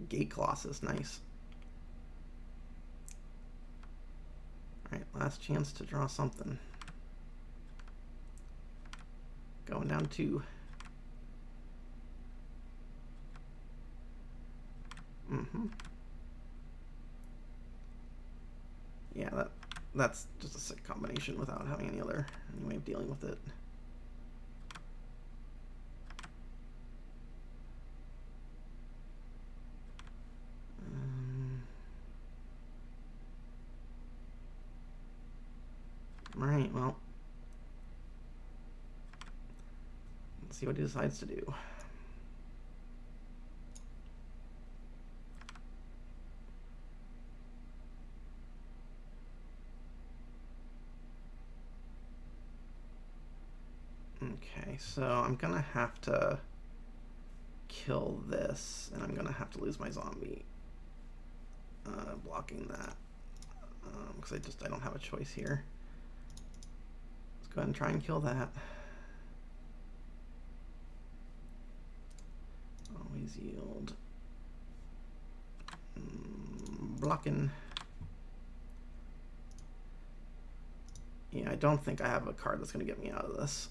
Gate Colossus, nice. Alright, last chance to draw something. Going down 2. Yeah, that's just a sick combination without having any way of dealing with it. Alright, well, let's see what he decides to do. Okay, so I'm gonna have to kill this, and I'm gonna have to lose my zombie blocking that, because I don't have a choice here. Let's go ahead and try and kill that. Always yield. Blocking. Yeah, I don't think I have a card that's going to get me out of this.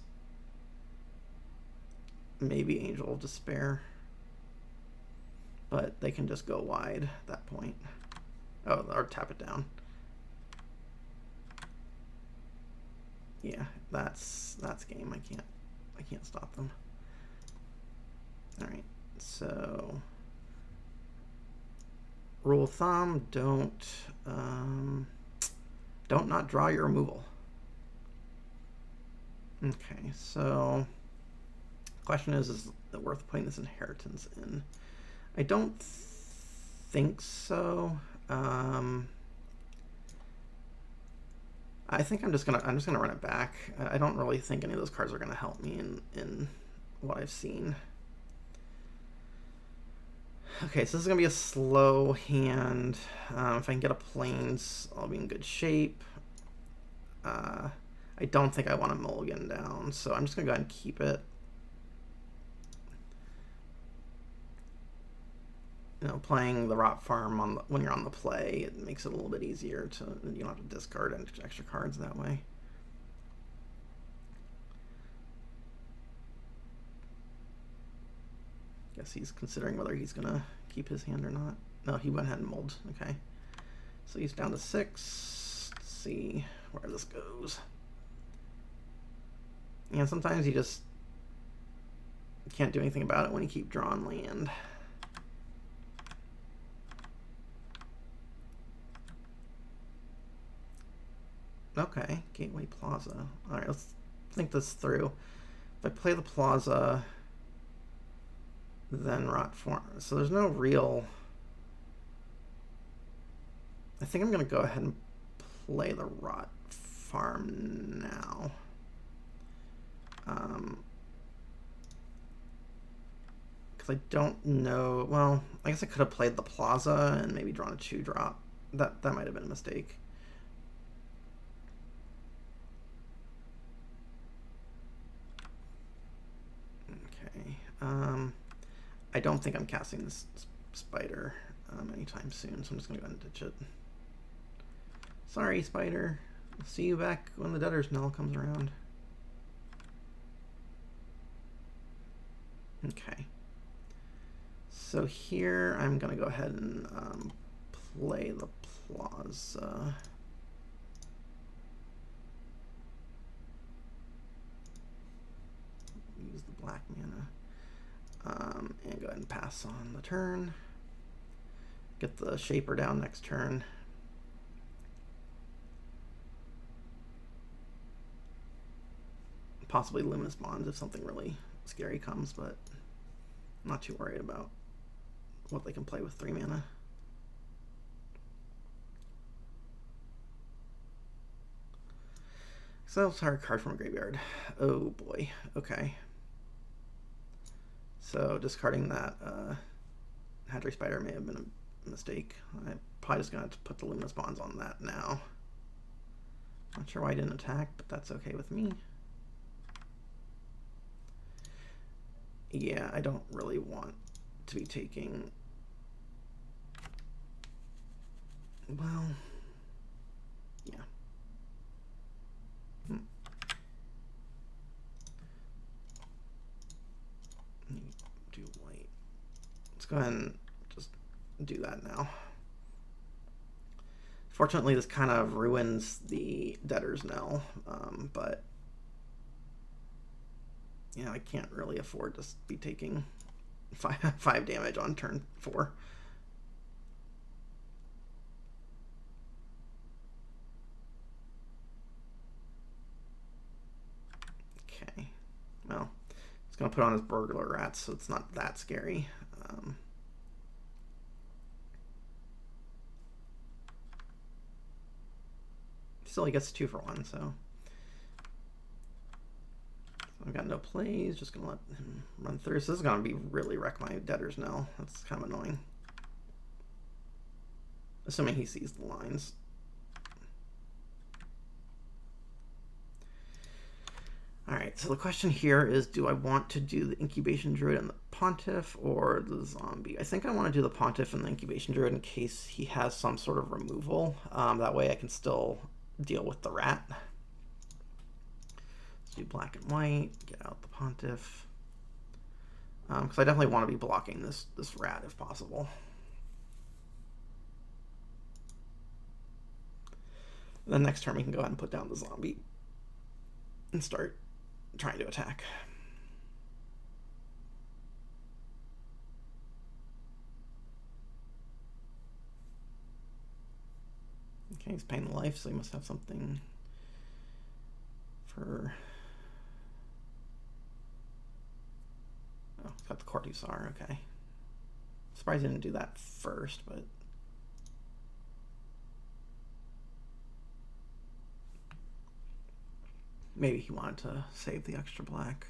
Maybe Angel of Despair. But they can just go wide at that point. Oh, or tap it down. Yeah, that's game. I can't stop them. All right, so rule of thumb: don't not draw your removal. Okay, so question is it worth putting this inheritance in? I don't think so. I think I'm just gonna run it back. I don't really think any of those cards are gonna help me in what I've seen. Okay, so this is gonna be a slow hand. If I can get a plains, I'll be in good shape. I don't think I want to mulligan down, so I'm just gonna go ahead and keep it. You know, playing the Rot Farm when you're on the play, it makes it a little bit easier to, you don't have to discard extra cards that way. Guess he's considering whether he's gonna keep his hand or not. No, he went ahead and mulled. Okay, so he's down to 6. Let's see where this goes. And sometimes you just can't do anything about it when you keep drawing land. Okay, Gateway Plaza. All right, let's think this through. If I play the Plaza, then Rot Farm. So there's no real... I think I'm going to go ahead and play the Rot Farm now. Because I don't know... Well, I guess I could have played the Plaza and maybe drawn a 2-drop. That might have been a mistake. Okay. I don't think I'm casting this Spider anytime soon, so I'm just going to go ahead and ditch it. Sorry, Spider. I'll see you back when the Debtor's Knell comes around. Okay. So here I'm going to go ahead and play the Plaza. Use the black mana. And go ahead and pass on the turn. Get the Shaper down next turn. Possibly Luminous Bonds if something really scary comes, but I'm not too worried about what they can play with 3 mana. So it's a card from a graveyard. Oh boy. Okay. So discarding that Hatchery Spider may have been a mistake. I'm probably just going to put the Luminous Bonds on that now. Not sure why I didn't attack, but that's okay with me. Yeah, I don't really want to be taking... Well... Yeah. Do white. Let's go ahead and just do that now. Fortunately, this kind of ruins the Debtor's Knell, but yeah, I can't really afford to be taking 5 damage on turn 4. Okay, well, it's going to put on his Burglar Rats, so it's not that scary. Still, he gets 2 for 1, so I've got no plays, just gonna let him run through. So this is gonna be really wreck my Debtor's Knell. That's kind of annoying. Assuming he sees the lines. Alright, so the question here is, do I want to do the Incubation Druid and the Pontiff or the Zombie? I think I want to do the Pontiff and the Incubation Druid in case he has some sort of removal. That way I can still deal with the rat. Do black and white, get out the Pontiff. Because I definitely want to be blocking this rat if possible. Then next turn we can go ahead and put down the Zombie and start trying to attack. Okay, he's paying the life, so he must have something for... Oh, it's got the Cortusar, okay. Surprised he didn't do that first, but... Maybe he wanted to save the extra black.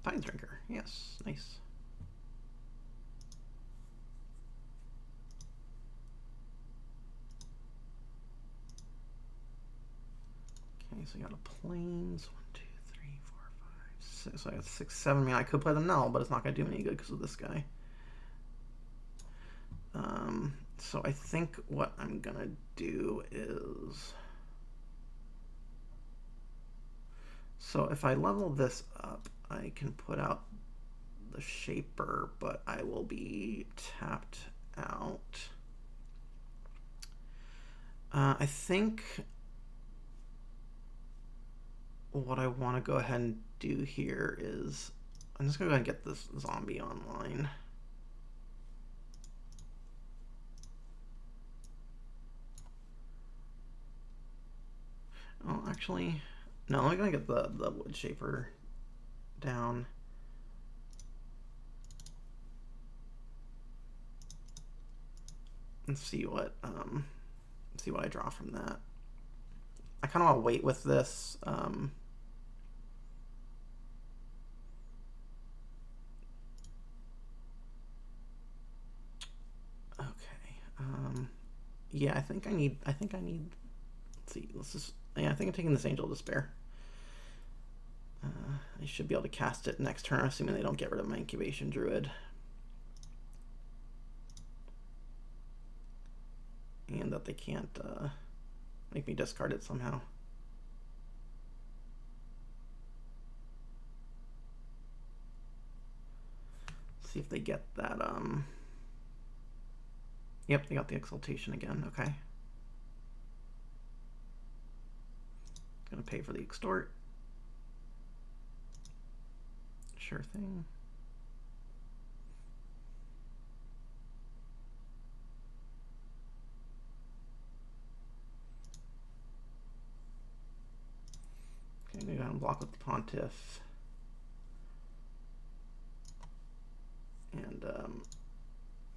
Tides Drinker, yes, nice. Okay, so I got a plains. 1, 2, 3, 4, 5, 6. So I got 6, 7. I mean, I could play the Null, but it's not going to do me any good because of this guy. So I think what I'm going to do is... So if I level this up, I can put out the Shaper, but I will be tapped out. I think what I want to go ahead and do here is I'm just going to go ahead and get this zombie online. Oh, actually, no, I'm going to get the wood shaper down. Let's see what I draw from that. I kind of want to wait with this. Okay. Yeah, I think I need. Let's see. Let's just. Yeah, I think I'm taking this Angel of Despair. I should be able to cast it next turn, assuming they don't get rid of my Incubation Druid. And that they can't make me discard it somehow. See if they get that. Yep, they got the Exaltation again. Okay. Gonna pay for the Extort. Sure thing. Okay, maybe I'll block with the Pontiff. And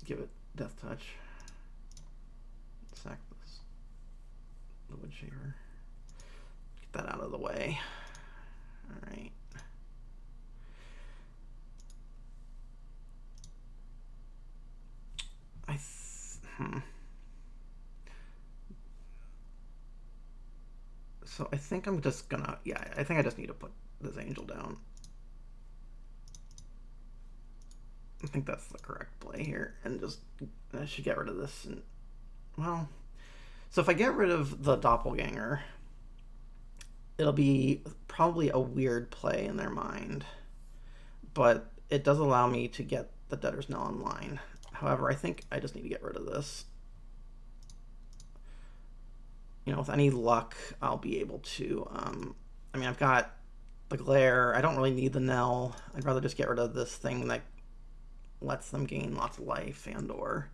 give it Death Touch. Sack this. The Wood Shaver. Get that out of the way. Alright. So I think I'm just gonna, yeah, I think I just need to put this Angel down. I think that's the correct play here, and just, I should get rid of this, and, well, so if I get rid of the Doppelganger, it'll be probably a weird play in their mind, but it does allow me to get the Debtor's Knell online. However, I think I just need to get rid of this. You know, with any luck, I'll be able to, I mean, I've got the Glare. I don't really need the Knell. I'd rather just get rid of this thing that lets them gain lots of life and or,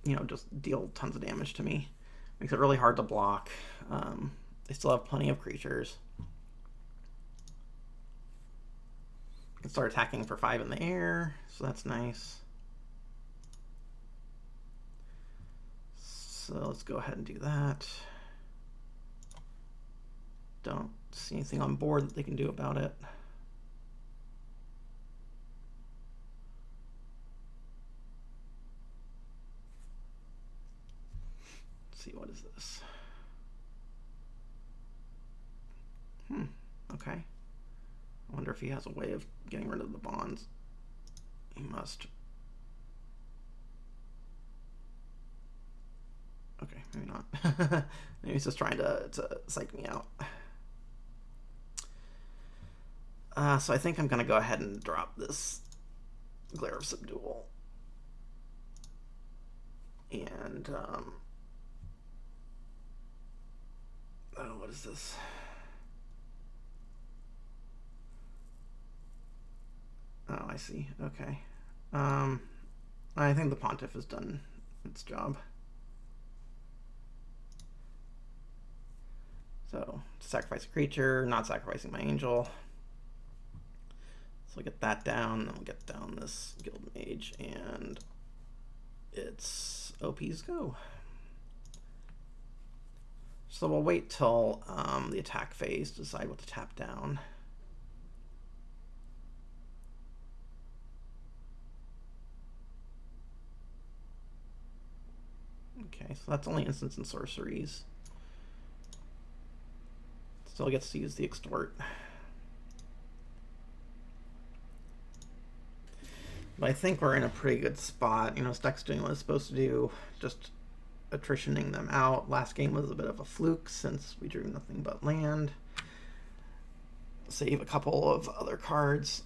you know, just deal tons of damage to me. Makes it really hard to block. They still have plenty of creatures. I can start attacking for 5 in the air, so that's nice. So let's go ahead and do that. Don't see anything on board that they can do about it. Let's see, what is this? Okay. I wonder if he has a way of getting rid of the bonds. He must. Okay, maybe not. Maybe he's just trying to psych me out. So I think I'm going to go ahead and drop this Glare of Subdual. And, oh, what is this? Oh, I see. Okay. I think the Pontiff has done its job. So, sacrifice a creature, not sacrificing my Angel. So we'll get that down, then we'll get down this Guild Mage, and it's OP's go. So we'll wait till the attack phase to decide what to tap down. Okay, so that's only instants and sorceries. Still gets to use the Extort. But I think we're in a pretty good spot. You know, Deck's doing what it's supposed to do, just attritioning them out. Last game was a bit of a fluke since we drew nothing but land. Save a couple of other cards.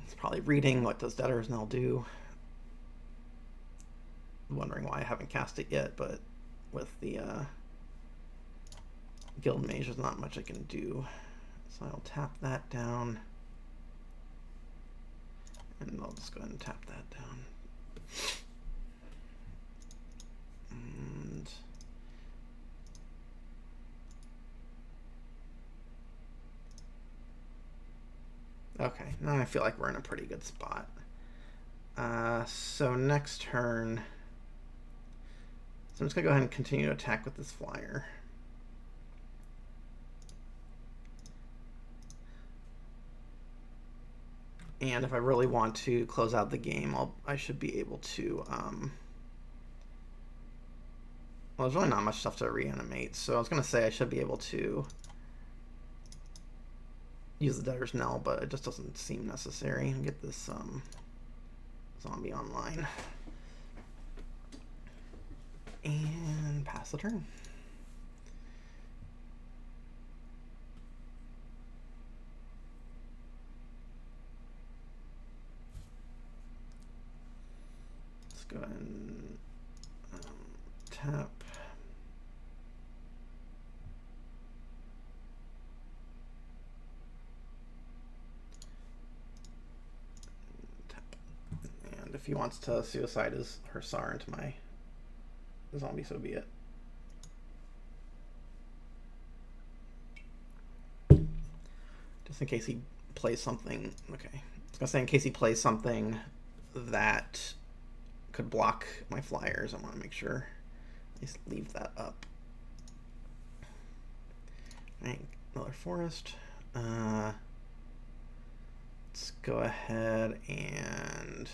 It's probably reading what does Debtor's Knell do. Wondering why I haven't cast it yet, but with the Guild Mage, there's not much I can do. So I'll tap that down. And I'll just go ahead and tap that down. And okay, now I feel like we're in a pretty good spot. So next turn, so I'm just gonna go ahead and continue to attack with this flyer. And if I really want to close out the game, I should be able to, well, there's really not much stuff to reanimate, so I was going to say I should be able to use the Debtor's Knell, but it just doesn't seem necessary. Get this zombie online. And pass the turn. Go ahead and tap. Tap. And if he wants to suicide his Hussar into my zombie, so be it. Just in case he plays something. Okay. I was gonna say in case he plays something that could block my flyers, I want to make sure I just leave that up. Right, another forest. Let's go ahead and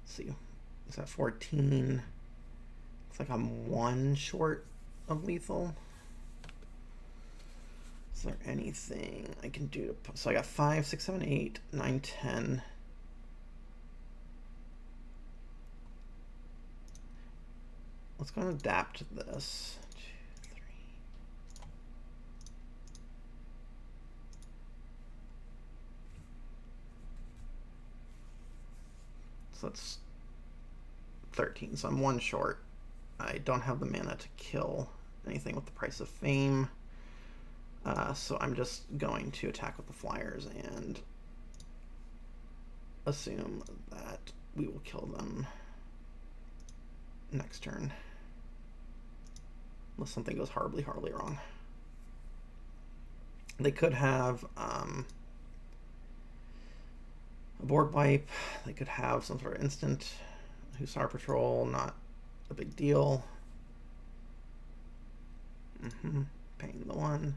see. Is that 14? Looks like I'm 1 short of lethal. Is there anything I can do to? So I got 5, 6, 7, 8, 9, 10. Let's go and adapt this. 2, 3. So that's 13. So I'm 1 short. I don't have the mana to kill anything with the Price of Fame. So I'm just going to attack with the flyers and assume that we will kill them next turn. Unless something goes horribly, horribly wrong. They could have a board wipe. They could have some sort of instant Hussar Patrol, not a big deal. Paying the 1.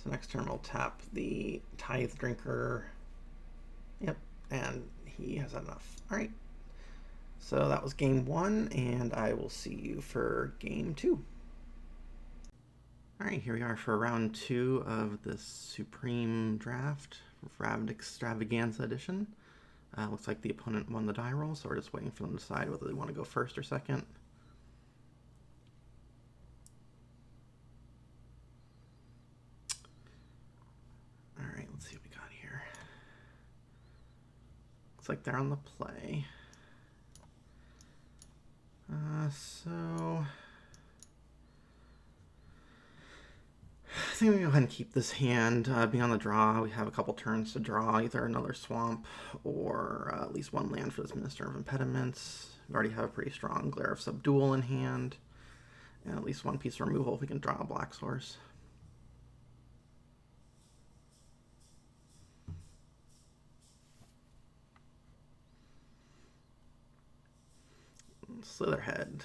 So next turn we'll tap the Tithe Drinker. Yep, and he has enough. All right. So that was game 1, and I will see you for game 2. All right, here we are for round 2 of this Supreme Draft, Ravnic Extravaganza Edition. Looks like the opponent won the die roll, so we're just waiting for them to decide whether they want to go first or second. All right, let's see what we got here. Looks like they're on the play. So I think we go ahead and keep this hand. Being on the draw, we have a couple turns to draw either another swamp or at least 1 land for this Minister of Impediments. We already have a pretty strong Glare of Subdual in hand, and at least 1 piece of removal if we can draw a Black Source. Slitherhead.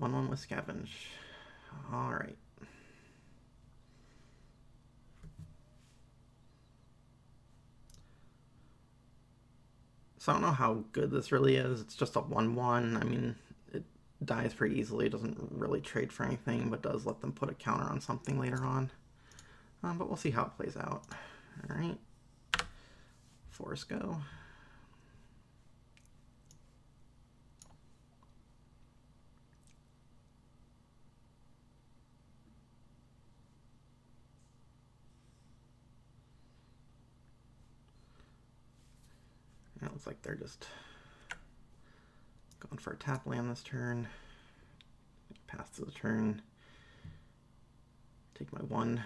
1/1 with Scavenge. Alright. So I don't know how good this really is. It's just a 1/1. I mean, it dies pretty easily. It doesn't really trade for anything, but does let them put a counter on something later on. But we'll see how it plays out. Alright. Forest go. looks like they're just going for a tap land this turn. Pass to the turn. Take my 1.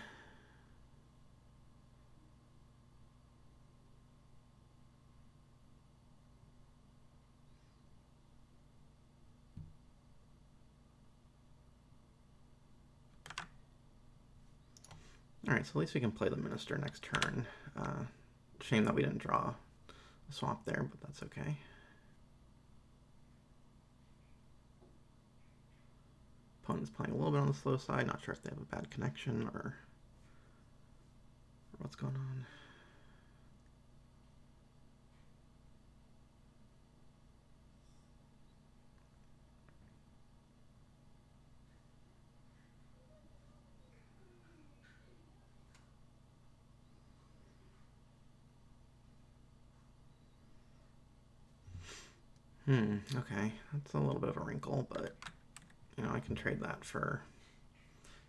Alright, so at least we can play the Minister next turn. Shame that we didn't draw a swamp there, but that's okay. Opponent's playing a little bit on the slow side. Not sure if they have a bad connection or what's going on. Okay. That's a little bit of a wrinkle, but, you know, I can trade that for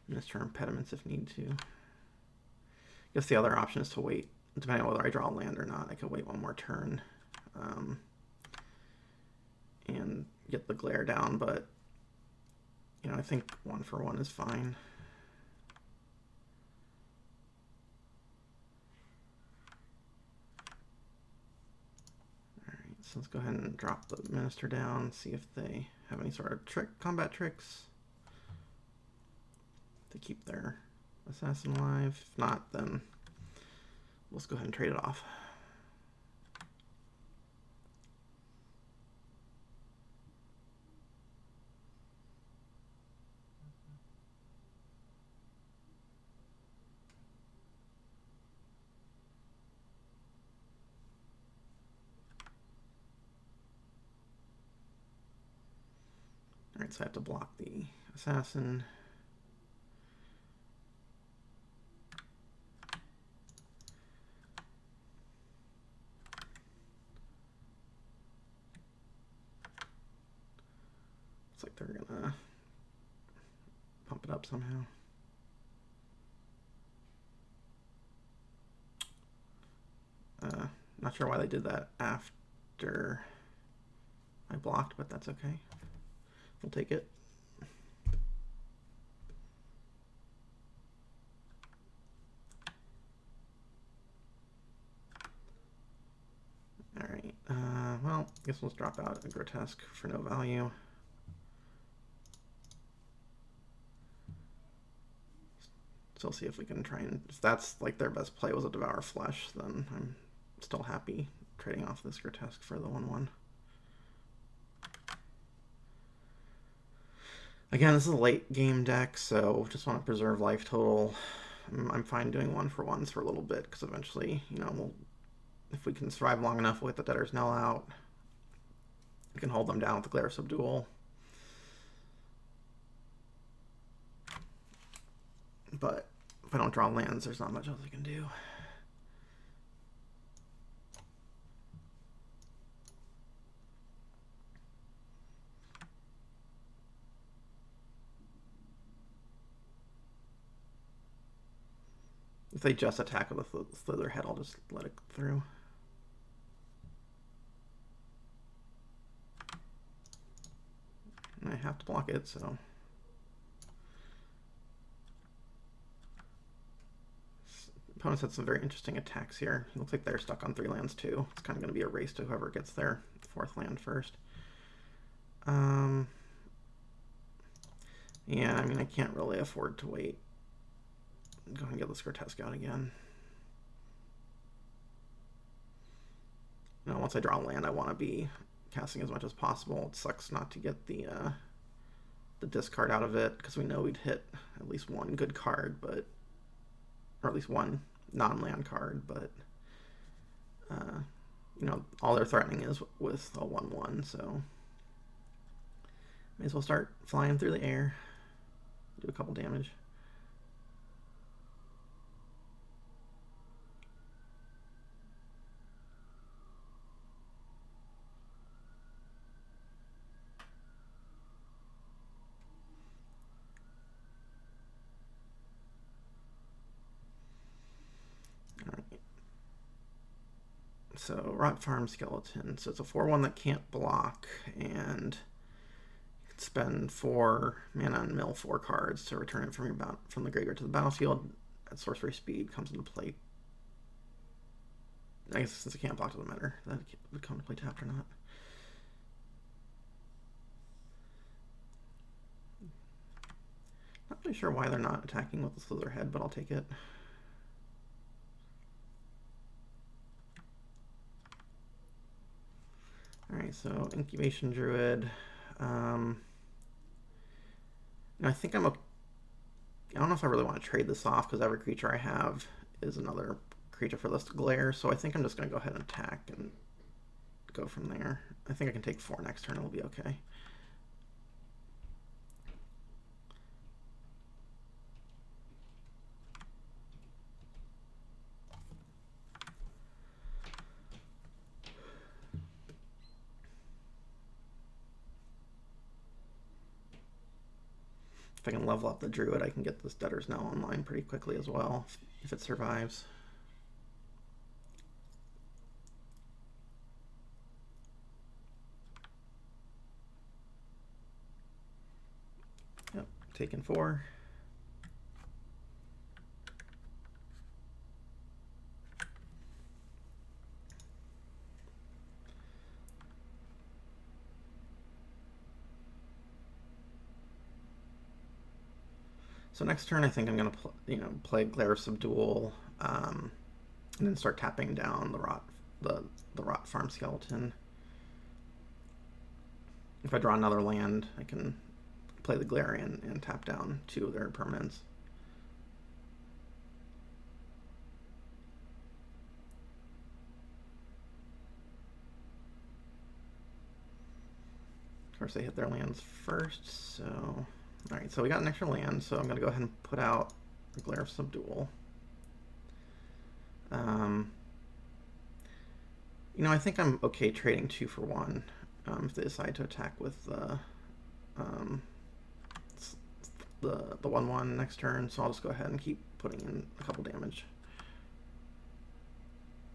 Minister Impediments if need to. I guess the other option is to wait, depending on whether I draw a land or not. I could wait one more turn and get the glare down, but, you know, I think 1 for 1 is fine. So let's go ahead and drop the Minister down, see if they have any sort of combat tricks to keep their assassin alive. If not, then let's go ahead and trade it off. Alright, so I have to block the assassin. Looks like they're gonna pump it up somehow. Not sure why they did that after I blocked, but that's okay. We'll take it. Alright, well, I guess let's drop out a Grotesque for no value. Still see if we can try and, if that's like their best play was a Devour Flesh, then I'm still happy trading off this Grotesque for the 1/1. Again, this is a late game deck, so just want to preserve life total. I'm fine doing 1 for 1s for a little bit, because eventually, you know, if we can survive long enough, we'll get the Debtor's Knell out. We can hold them down with the Glare of Subdual. But if I don't draw lands, there's not much else I can do. If they just attack with a Slitherhead, I'll just let it through. And I have to block it, so. Opponents had some very interesting attacks here. It looks like they're stuck on 3 lands too. It's kind of going to be a race to whoever gets their 4th land first. Yeah, I mean, I can't really afford to wait. Go ahead and get this Grotesque out again. You know, once I draw land, I want to be casting as much as possible. It sucks not to get the discard out of it, because we know we'd hit at least one good card, but, or at least one non-land card, but you know, all they're threatening is with a 1/1, so may as well start flying through the air, do a couple damage. so Rot Farm Skeleton. So it's a 4/1 that can't block, and you can spend 4 mana and mill 4 cards to return it from the graveyard to the battlefield. At sorcery speed comes into play. I guess since it can't block, it doesn't matter. That would come to play tapped or not. Not really sure why they're not attacking with the Slitherhead, but I'll take it. Alright, so Incubation Druid. I think I'm okay. I don't know if I really want to trade this off because every creature I have is another creature for this glare, so I think I'm just going to go ahead and attack and go from there. I think I can take 4 next turn, it'll be okay. If I can level up the Druid, I can get this Debtor's Knell online pretty quickly as well, if it survives. Yep, taking 4. So next turn, I think I'm going to play Glare of Subdual, and then start tapping down the Rot Farm Skeleton. If I draw another land, I can play the Galarian and tap down 2 of their permanents. Of course, they hit their lands first, so... Alright, so we got an extra land, so I'm going to go ahead and put out the Glare of Subdual. I think I'm okay trading 2 for 1 if they decide to attack with the 1/1 next turn, so I'll just go ahead and keep putting in a couple damage.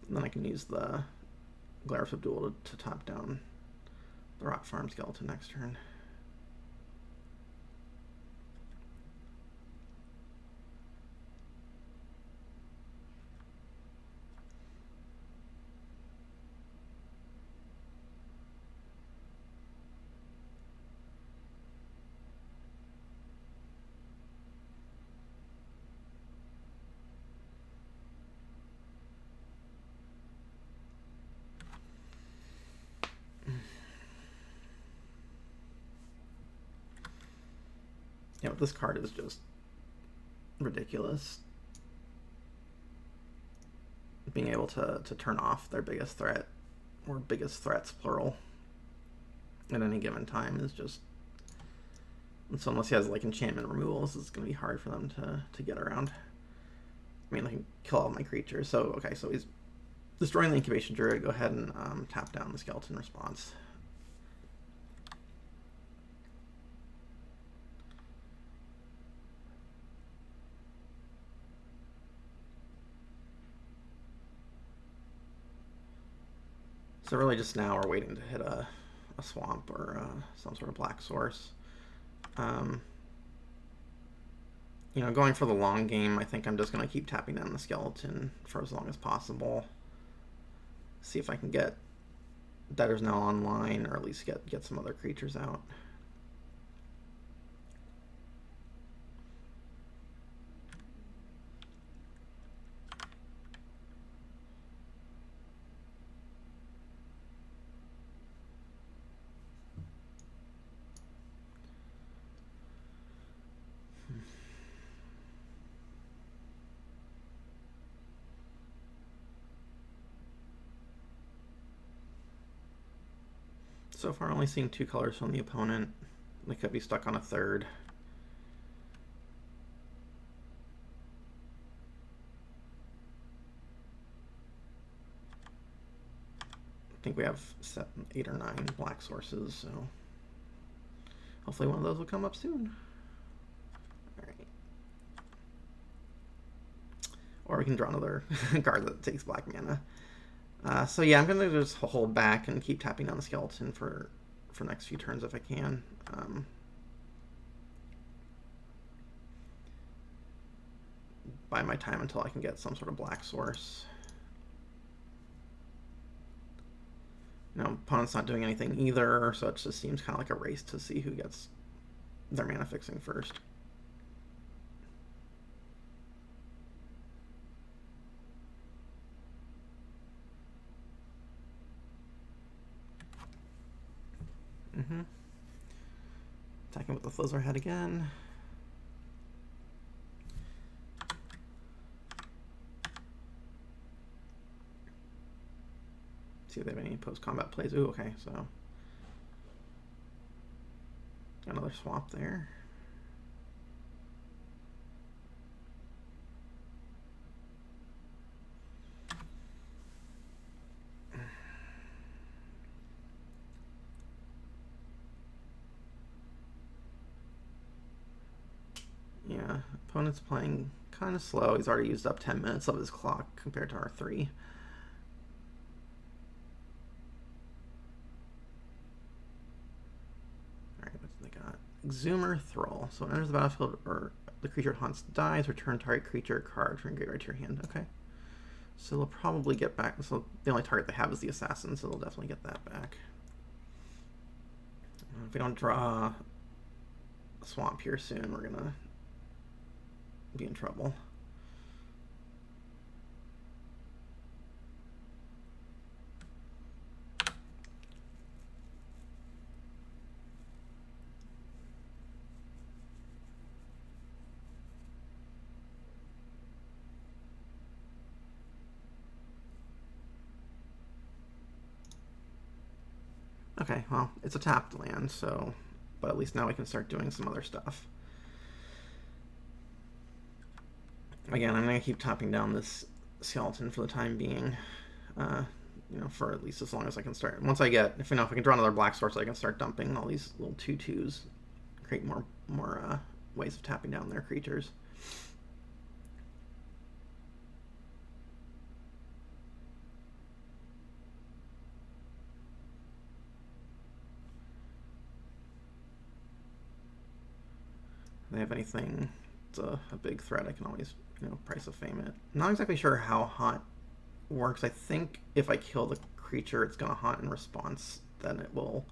And then I can use the Glare of Subdual to top down the Rot Farm Skeleton next turn. This card is just ridiculous. Being able to turn off their biggest threat, or biggest threats plural, at any given time is just... And so unless he has like enchantment removals, it's going to be hard for them to get around. I mean, I can kill all my creatures. So, okay, so he's destroying the Incubation Druid. Go ahead and tap down the Skeleton response. So really just now we're waiting to hit a swamp or some sort of black source. Going for the long game, I think I'm just going to keep tapping down the Skeleton for as long as possible. See if I can get Debtor's Knell online, or at least get some other creatures out. So far, only seeing 2 colors from the opponent. They could be stuck on a third. I think we have 8 or 9 black sources, so hopefully one of those will come up soon. Alright. Or we can draw another card that takes black mana. So yeah, I'm gonna just hold back and keep tapping on the skeleton for next few turns if I can. Buy my time until I can get some sort of black source. Opponent's not doing anything either, so it just seems kind of like a race to see who gets their mana fixing first. Attacking with the Flizzerhead again. See if they have any post-combat plays. Ooh, okay, so another swap there. Yeah, opponent's playing kind of slow. He's already used up 10 minutes of his clock compared to our 3. Exhumer Thrall. So it enters the battlefield or the creature it haunts dies, return target creature card from graveyard to your hand. Okay. So they'll probably get back. So the only target they have is the assassin, so they'll definitely get that back. If we don't draw a swamp here soon, we're gonna be in trouble. Okay, well, it's a tapped land, so... But at least now we can start doing some other stuff. Again, I'm going to keep topping down this skeleton for the time being. For at least as long as I can start. Once I get... If I can draw another black source, I can start dumping all these little 2/2s. Create more ways of tapping down their creatures. They have anything, it's a big threat, I can always, Price of Fame it. I'm not exactly sure how haunt works. I think if I kill the creature, it's going to haunt in response, then it will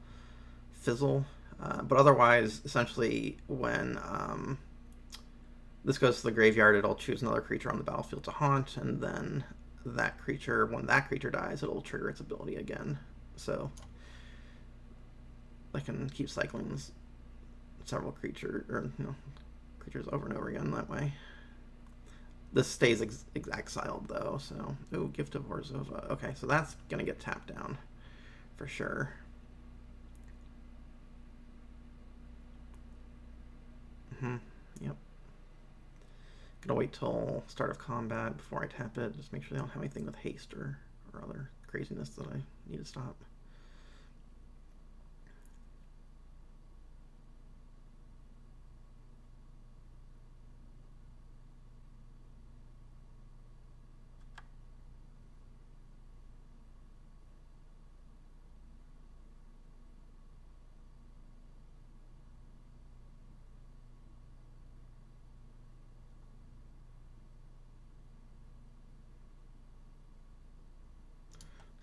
fizzle. But otherwise, essentially, when this goes to the graveyard, it'll choose another creature on the battlefield to haunt, and then that creature, when that creature dies, it'll trigger its ability again. So I can keep cycling several creatures over and over again that way. This stays exiled though, so ooh, Gift of Orzhova. Okay, so that's gonna get tapped down for sure. Yep. Gonna wait till start of combat before I tap it. Just make sure they don't have anything with haste or other craziness that I need to stop.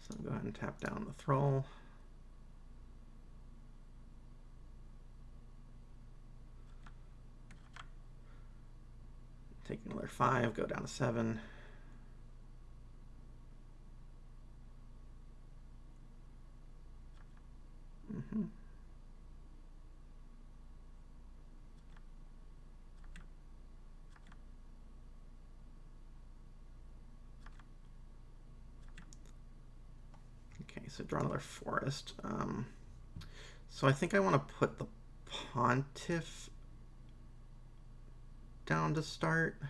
So go ahead and tap down the Thrall. Take another 5, go down to 7. Okay, so draw another forest. So I think I want to put the Pontiff down to start.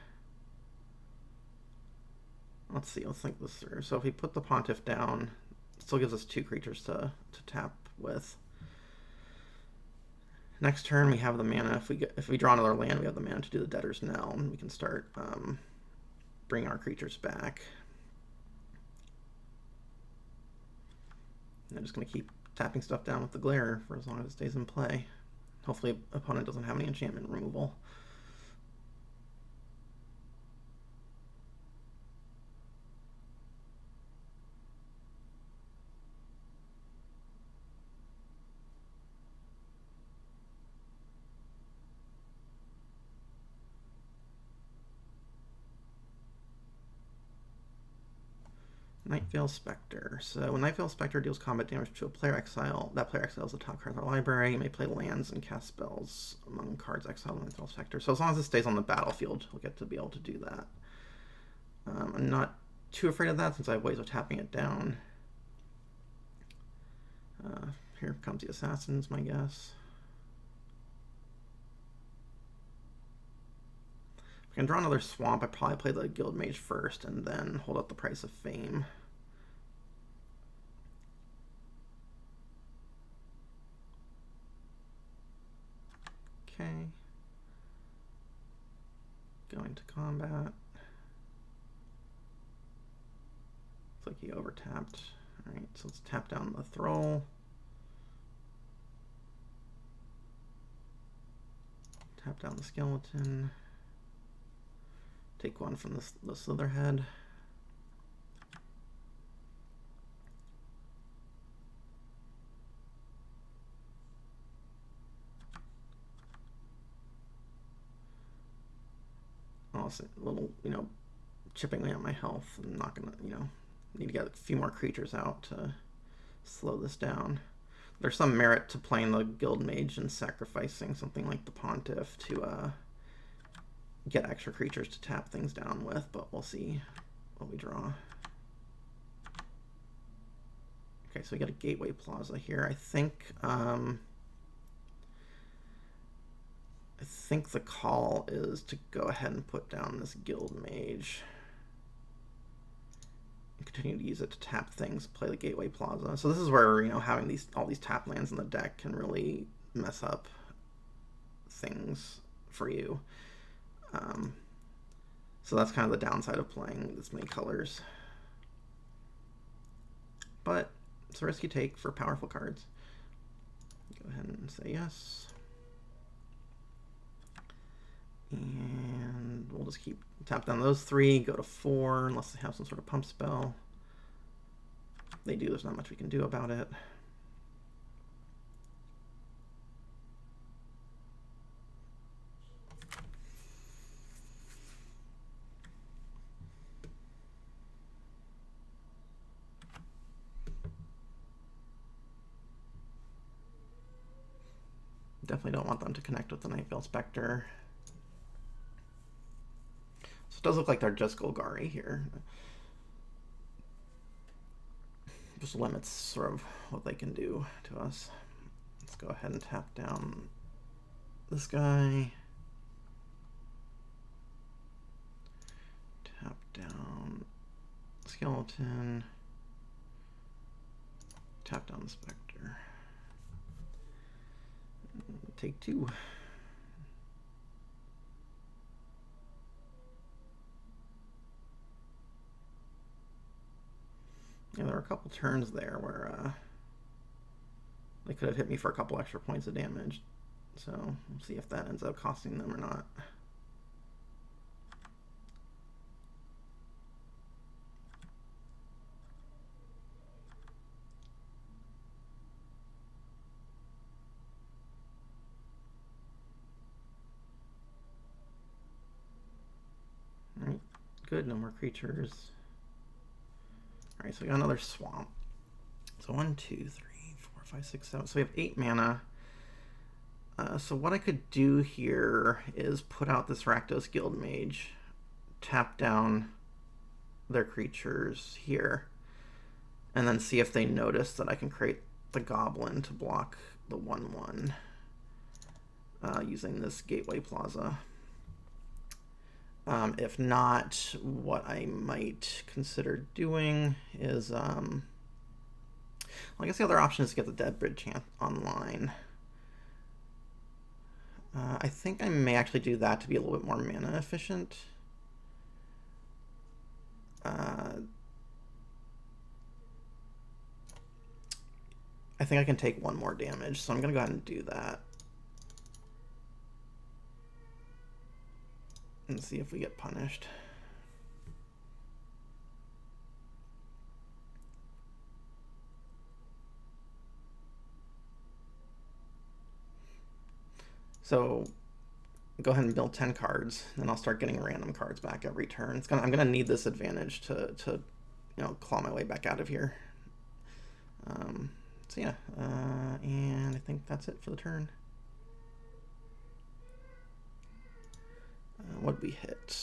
Let's see, let's think this through. So if we put the Pontiff down, it still gives us 2 creatures to tap with. Next turn we have the mana. If we draw another land, we have the mana to do the Debtor's Knell, and we can start bring our creatures back. I'm just going to keep tapping stuff down with the glare for as long as it stays in play. Hopefully opponent doesn't have any enchantment removal. Nightveil Spectre. So when Nightveil Spectre deals combat damage to a player exile, that player exiles the top card of the library. You may play lands and cast spells among cards exiled in Nightveil Spectre. So as long as it stays on the battlefield, we'll get to be able to do that. I'm not too afraid of that since I have ways of tapping it down. Here comes the Assassins, my guess. If I can draw another Swamp, I probably play the Guildmage first and then hold up the Price of Fame. Okay. Going to combat. Looks like he overtapped. Alright, so let's tap down the Thrall. Tap down the Skeleton. Take one from the Slitherhead. Also, a little, chipping away at my health. I'm not gonna, need to get a few more creatures out to slow this down. There's some merit to playing the Guildmage and sacrificing something like the Pontiff to get extra creatures to tap things down with, but we'll see what we draw. Okay, so we got a Gateway Plaza here. I think the call is to go ahead and put down this Guildmage and continue to use it to tap things, play the Gateway Plaza. So this is where, having all these tap lands in the deck can really mess up things for you. So that's kind of the downside of playing this many colors. But it's a risk you take for powerful cards. Go ahead and say yes. And we'll just keep tap down those three, go to 4, unless they have some sort of pump spell. If they do, there's not much we can do about it. Definitely don't want them to connect with the Nightveil Spectre. So it does look like they're just Golgari here. Just limits sort of what they can do to us. Let's go ahead and tap down this guy. Tap down Skeleton. Tap down the Spectre. Take 2. Yeah, there were a couple turns there where they could have hit me for a couple extra points of damage. So we'll see if that ends up costing them or not. Alright, good, no more creatures. Alright, so we got another swamp. So 1, 2, 3, 4, 5, 6, 7. So we have 8 mana. So what I could do here is put out this Rakdos Guildmage, tap down their creatures here, and then see if they notice that I can create the Goblin to block the 1/1 using this Gateway Plaza. If not, what I might consider doing is, well, I guess the other option is to get the Deadbridge Chant online. I think I may actually do that to be a little bit more mana efficient. think I can take 1 more damage, so I'm going to go ahead and do that. And see if we get punished. So go ahead and build 10 cards, and I'll start getting random cards back every turn. I'm gonna need this advantage to claw my way back out of here. So yeah, and I think that's it for the turn. What did we hit?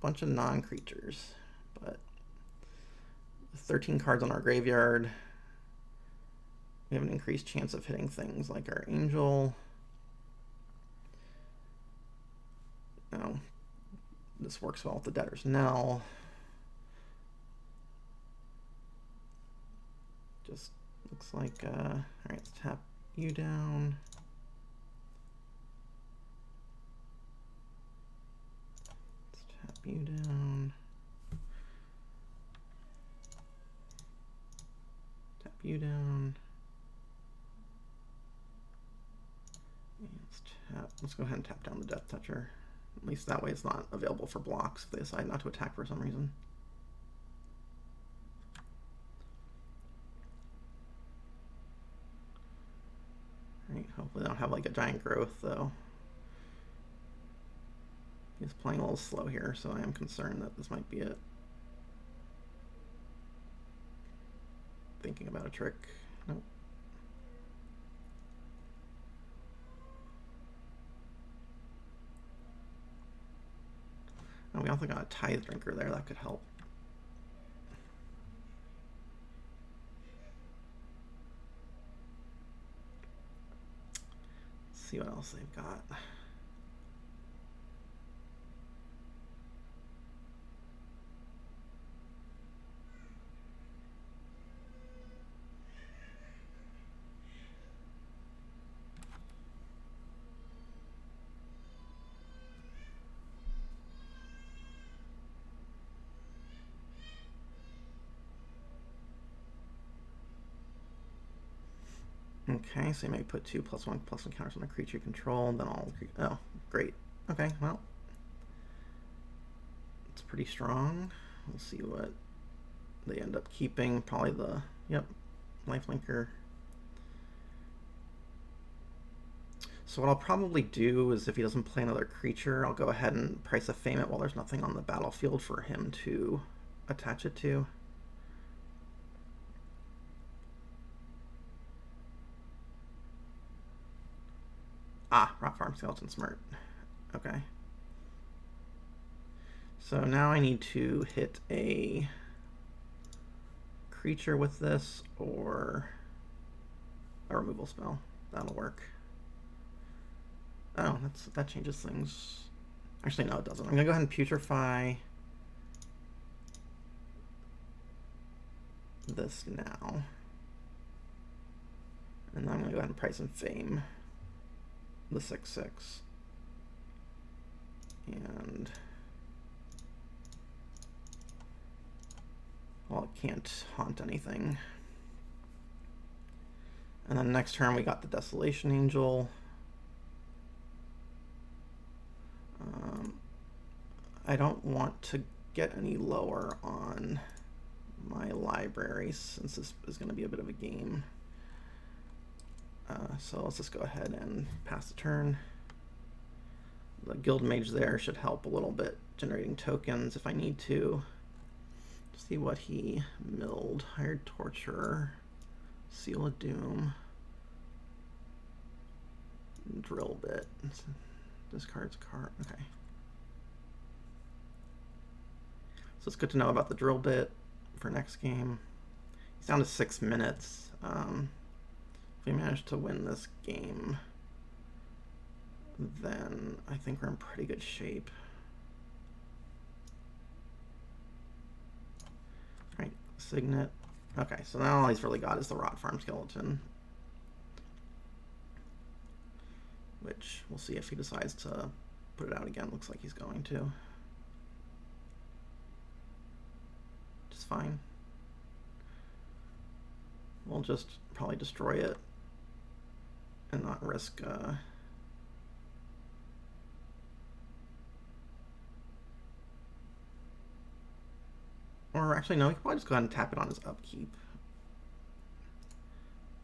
A bunch of non-creatures, but 13 cards on our graveyard. We have an increased chance of hitting things like our Angel. No, this works well with the Debtor's Knell. Just looks like, all right, let's tap you down. Let's tap you down. Tap you down. Let's go ahead and tap down the Death Toucher. At least that way it's not available for blocks if they decide not to attack for some reason. Right, hopefully they don't have like a giant growth though. He's playing a little slow here, so I am concerned that this might be it. Thinking about a trick. Nope. Oh, we also got a Tithe Drinker there, that could help. Let's see what else they've got. Okay, so you may put 2+1/+1 counters on a creature you control, then all. Oh, great. Okay, well, it's pretty strong. We'll see what they end up keeping. Probably the, yep, Lifelinker. So what I'll probably do is if he doesn't play another creature, I'll go ahead and Price of Fame it while there's nothing on the battlefield for him to attach it to. Ah, Rot Farm Skeleton, smart. Okay. So now I need to hit a creature with this or a removal spell. That'll work. Oh, that changes things. Actually, no, it doesn't. I'm gonna go ahead and putrefy this now. And then I'm gonna go ahead and Price and Fame the 6/6. And well, it can't haunt anything. And then next turn we got the Desolation Angel. I don't want to get any lower on my library since this is going to be a bit of a game. So let's just go ahead and pass the turn. The Guild Mage there should help a little bit generating tokens if I need to. See what he milled. Hired Torturer, Seal of Doom, Drill Bit. Discards card. Okay. So it's good to know about the Drill Bit for next game. He's down to 6 minutes. If we manage to win this game, then I think we're in pretty good shape. Right, Signet. Okay, so now all he's really got is the Rot Farm Skeleton, which we'll see if he decides to put it out again. Looks like he's going to. Just fine. We'll just probably destroy it and not risk... Or actually, no, we can probably just go ahead and tap it on his upkeep.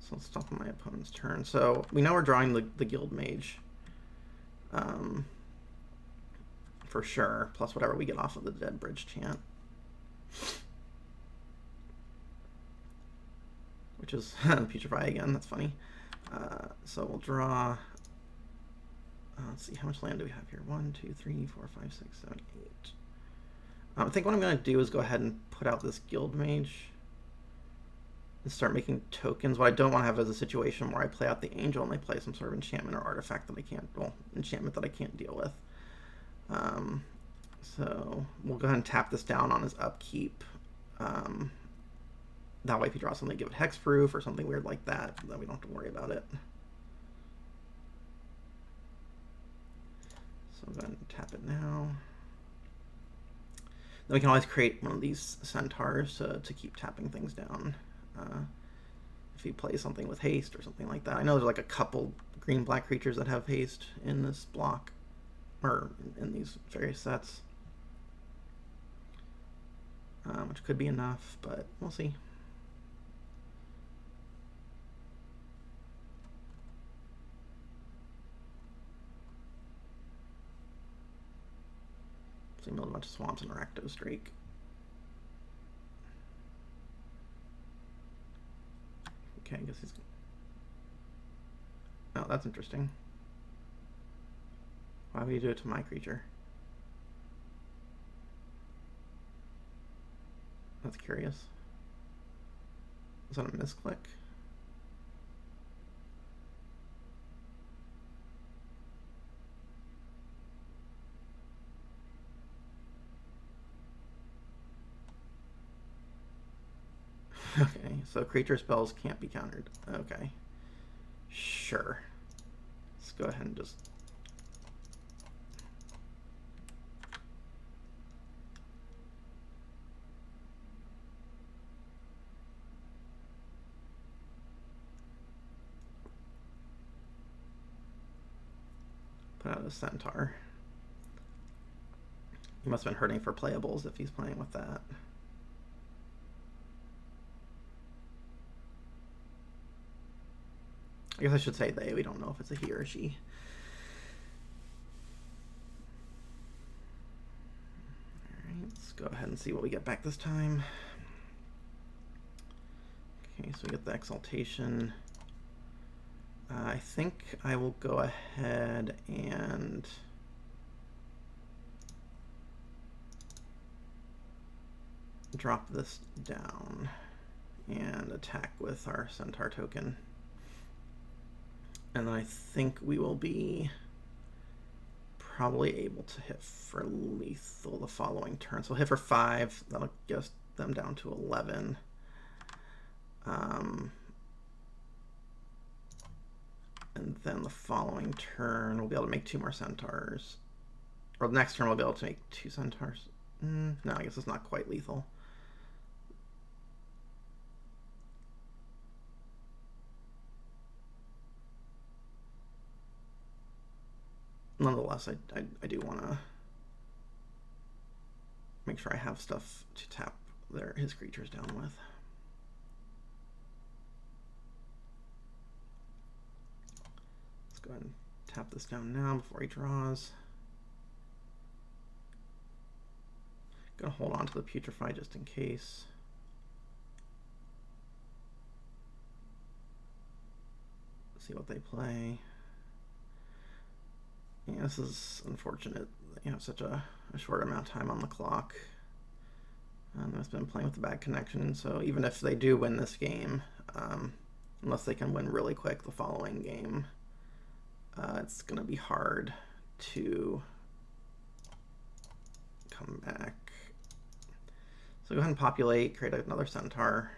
So let's stop on my opponent's turn. So we know we're drawing the Guild Mage. For sure, plus whatever we get off of the Dead Bridge chant. Which is Putrefy again, that's funny. So we'll draw... let's see, how much land do we have here? 1, 2, 3, 4, 5, 6, 7, 8. I think what I'm going to do is go ahead and put out this Guild Mage and start making tokens. What I don't want to have is a situation where I play out the Angel and they play some sort of enchantment or artifact that I can't, well, enchantment that I can't deal with. So we'll go ahead and tap this down on his upkeep. That way if he draws something, give it hexproof or something weird like that, then we don't have to worry about it. So I'm going to tap it now. Then we can always create one of these centaurs to keep tapping things down. If he plays something with haste or something like that. I know there's like a couple green-black creatures that have haste in this block, or in these various sets. Which could be enough, but we'll see. So we build a bunch of swamps and Rakdos Drake. Okay, I guess he's... Oh, that's interesting. Why would you do it to my creature? That's curious. Is that a misclick? Okay, so creature spells can't be countered. Okay. Sure. Let's go ahead and just... put out a centaur. He must have been hurting for playables if he's playing with that. I guess I should say they. We don't know if it's a he or a she. Alright, let's go ahead and see what we get back this time. Okay, so we get the Exaltation. I think I will go ahead and drop this down and attack with our Centaur token. And then I think we will be probably able to hit for lethal the following turn. So we'll hit for 5. That'll get them down to 11. And then the following turn, we'll be able to make 2 more centaurs. Or the next turn, we'll be able to make 2 centaurs. No, I guess it's not quite lethal. Nonetheless, I do want to make sure I have stuff to tap his creatures down with. Let's go ahead and tap this down now before he draws. Gonna hold on to the Putrefy just in case. See what they play. Yeah, this is unfortunate. You have such a short amount of time on the clock. I've been playing with a bad connection, so even if they do win this game, unless they can win really quick the following game, it's going to be hard to come back. So go ahead and populate, create another centaur.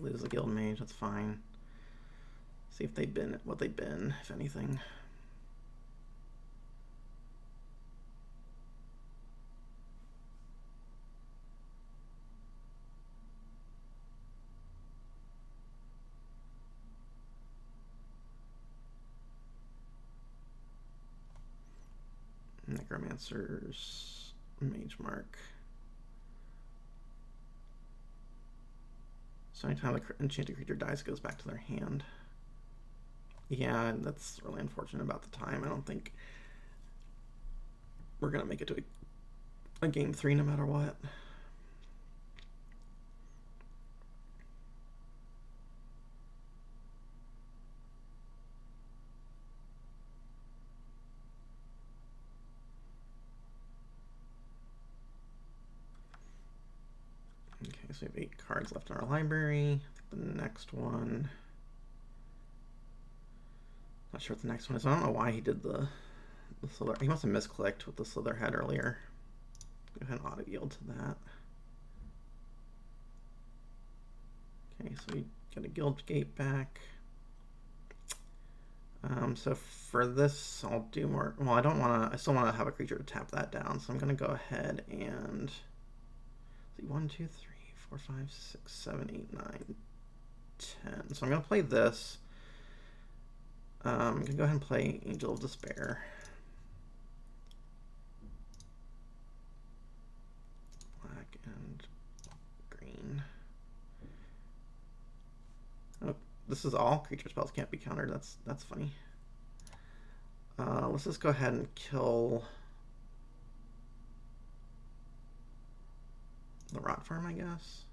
Lose the Guild Mage, that's fine. See if they've been what they've been, if anything. Pyromancer's Mage Mark. So anytime the enchanted creature dies, it goes back to their hand. Yeah, that's really unfortunate about the time. I don't think we're going to make it to a game 3 no matter what. Okay, so we have 8 cards left in our library. I think the next one... Not sure what the next one is. I don't know why he did the slither. He must have misclicked with the Slitherhead earlier. Go ahead and auto yield to that. Okay, so we get a Guild Gate back. So for this, I'll do more. Well, I don't want to. I still want to have a creature to tap that down. So I'm going to go ahead and see 1, 2, 3, 4, 5, 6, 7, 8, 9, 10. So I'm going to play this. I'm going to go ahead and play Angel of Despair. Black and green. Oh, this is all creature spells can't be countered. That's funny. Let's just go ahead and kill the Rot Farm, I guess.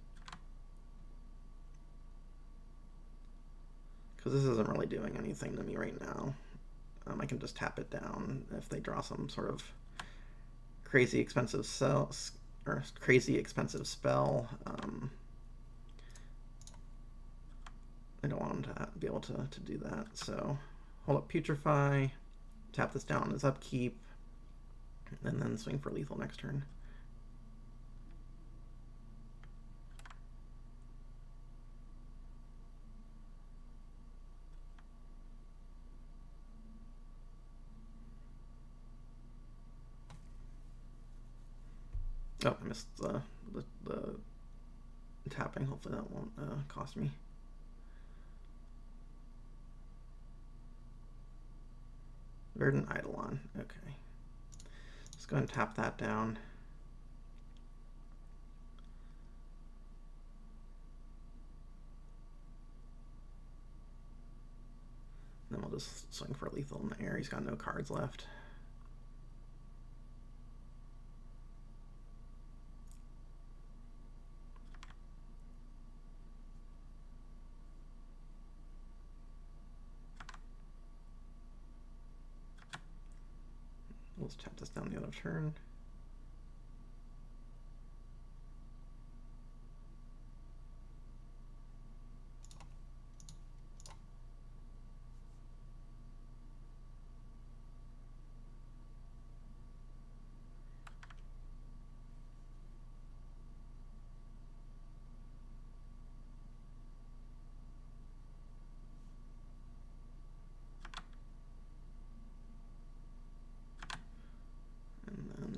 Because this isn't really doing anything to me right now. I can just tap it down if they draw some sort of crazy expensive spell. I don't want them to be able to do that. So hold up Putrefy, tap this down on his upkeep, and then swing for lethal next turn. Oh, I missed the tapping. Hopefully that won't cost me. Verdant Eidolon. Okay. Let's go ahead and tap that down. Then we'll just swing for lethal in the air. He's got no cards left. Let's tap this down the other turn.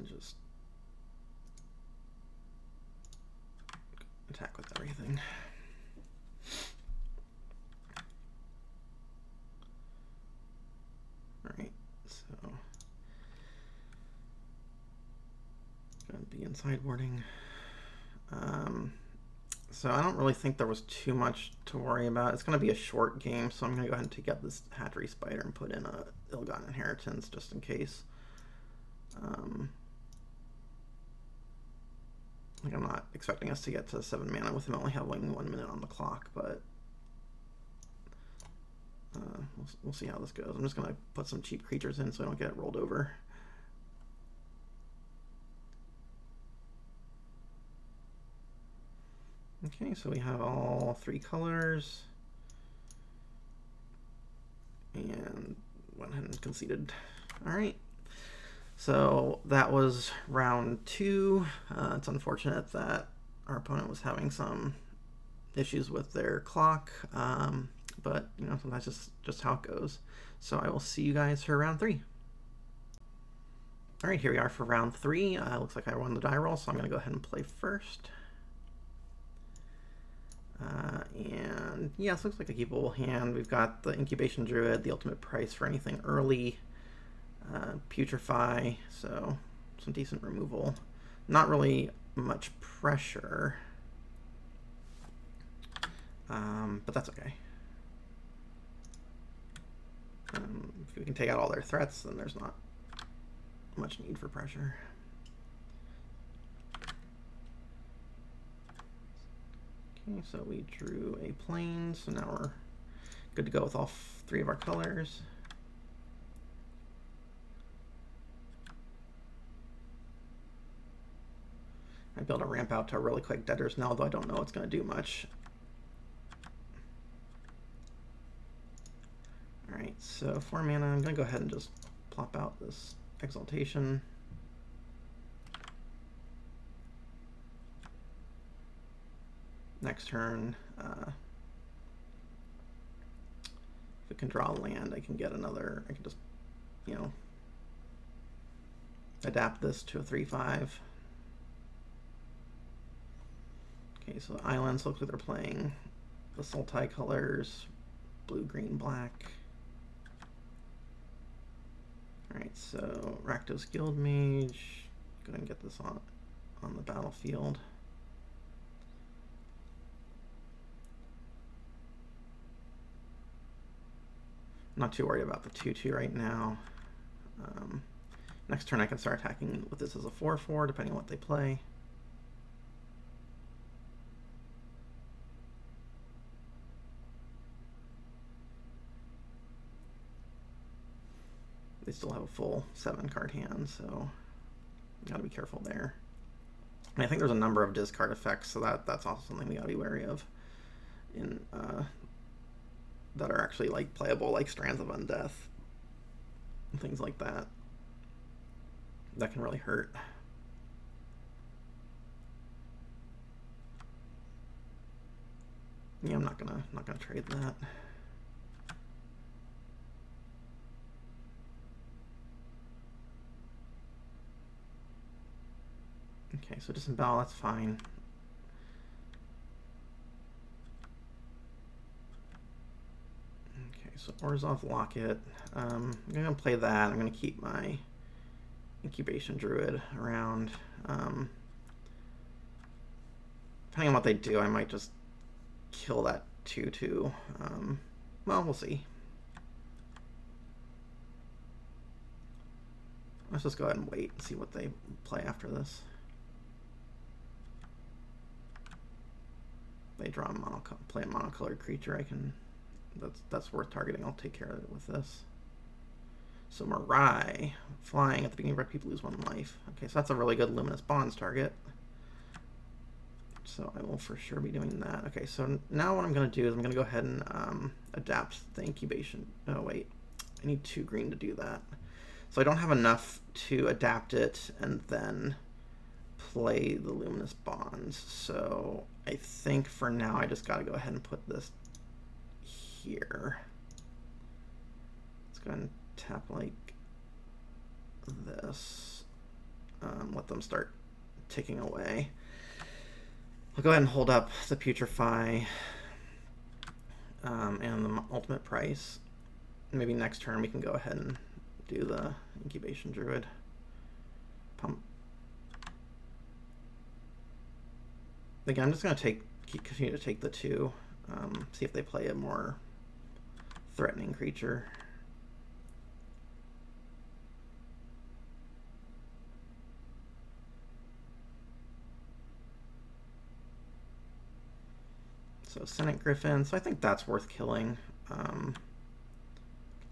Just attack with everything. All right, so gonna be in sideboarding. So I don't really think there was too much to worry about. It's going to be a short game, so I'm going to go ahead and take out this Hatchery Spider and put in a Ill-Gotten Inheritance just in case. Like I'm not expecting us to get to 7 mana with him only having 1 minute on the clock, but we'll see how this goes. I'm just going to put some cheap creatures in so I don't get rolled over. Okay, so we have all 3 colors. And went ahead and conceded. All right. So that was round 2. It's unfortunate that our opponent was having some issues with their clock, but you know, sometimes just how it goes. So I will see you guys for round 3. All right, here we are for round 3. Looks like I won the die roll, so I'm going to go ahead and play first. And yeah, this looks like a keepable hand. We've got the Incubation Druid, the ultimate price for anything early. Putrefy, so some decent removal. Not really much pressure, but that's okay. If we can take out all their threats, then there's not much need for pressure. Okay, so we drew a plane, so now we're good to go with all three of our colors. I build a ramp out to a really quick Debtor's Knell, though I don't know it's going to do much. Alright, so 4 mana, I'm going to go ahead and just plop out this Exaltation. Next turn, if we can draw land, I can get another, I can just, you know, adapt this to a 3/5. Okay, so islands look like they're playing the Sultai colors, blue, green, black. Alright, so Rakdos Guildmage, go ahead and get this on the battlefield. Not too worried about the 2/2 right now. Next turn I can start attacking with this as a 4/4, depending on what they play. They still have a full 7-card hand, so you gotta be careful there. And I think there's a number of discard effects, so that's also something we gotta be wary of in that are actually like playable, like Strands of Undeath and things like that. That can really hurt. Yeah, I'm not gonna trade that. Okay, so disembowel, that's fine. Okay, so Orzhov Locket. I'm gonna play that. I'm gonna keep my Incubation Druid around. Depending on what they do, I might just kill that 2/2. Well, we'll see. Let's just go ahead and wait and see what they play after this. They draw play a monocolored creature. I can. That's worth targeting. I'll take care of it with this. So Mirai, flying at the beginning of red, people lose 1 life. Okay, so that's a really good Luminous Bonds target. So I will for sure be doing that. Okay, so now what I'm going to do is I'm going to go ahead and adapt the Incubation. Oh wait, I need 2 green to do that. So I don't have enough to adapt it and then play the Luminous Bonds. So I think for now I just got to go ahead and put this here. Let's go ahead and tap like this. Let them start ticking away. I'll go ahead and hold up the Putrefy and the Ultimate Price. Maybe next turn we can go ahead and do the Incubation Druid. Pump. Again, I'm just going to continue to take the 2, see if they play a more threatening creature. So Senate Griffin, so I think that's worth killing.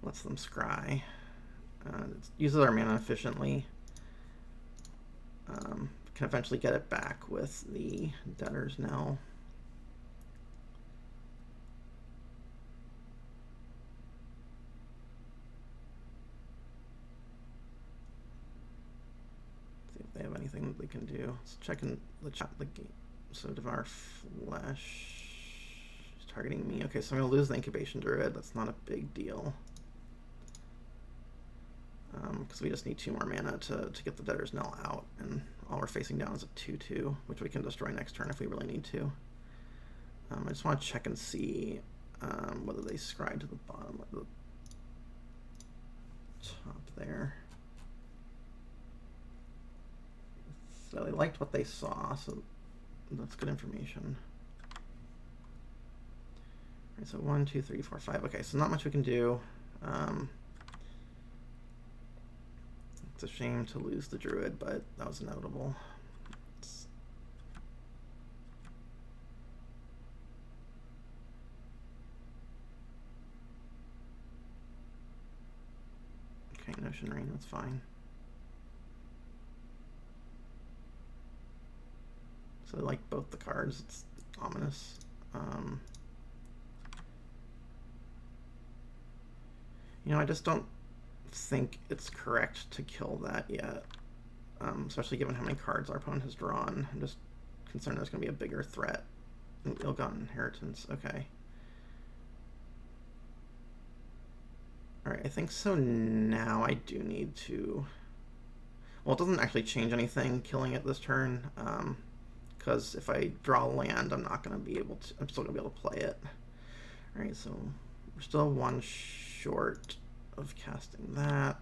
Lets them scry. It uses our mana efficiently. Can eventually get it back with the Debtor's Knell. See if they have anything that they can do. Let's check in the chat the game. So Devour Flesh is targeting me. Okay, so I'm gonna lose the Incubation Druid. That's not a big deal. Because we just need 2 more mana to get the Debtor's Knell out, and all we're facing down is a 2/2, which we can destroy next turn if we really need to. I just want to check and see whether they scry to the bottom of the top there. So they liked what they saw, so that's good information. All right, so 1, 2, 3, 4, 5. Okay, so not much we can do. It's a shame to lose the druid, but that was inevitable. Okay, Notion Rain, that's fine. So I like both the cards. It's ominous. You know, I just don't think it's correct to kill that yet, especially given how many cards our opponent has drawn. I'm just concerned there's going to be a bigger threat. Ill-Gotten Inheritance, okay. Alright, I think so now I do need to... Well, it doesn't actually change anything killing it this turn, because if I draw land, I'm not going to be able to... I'm still going to be able to play it. Alright, so we're still one short of casting that.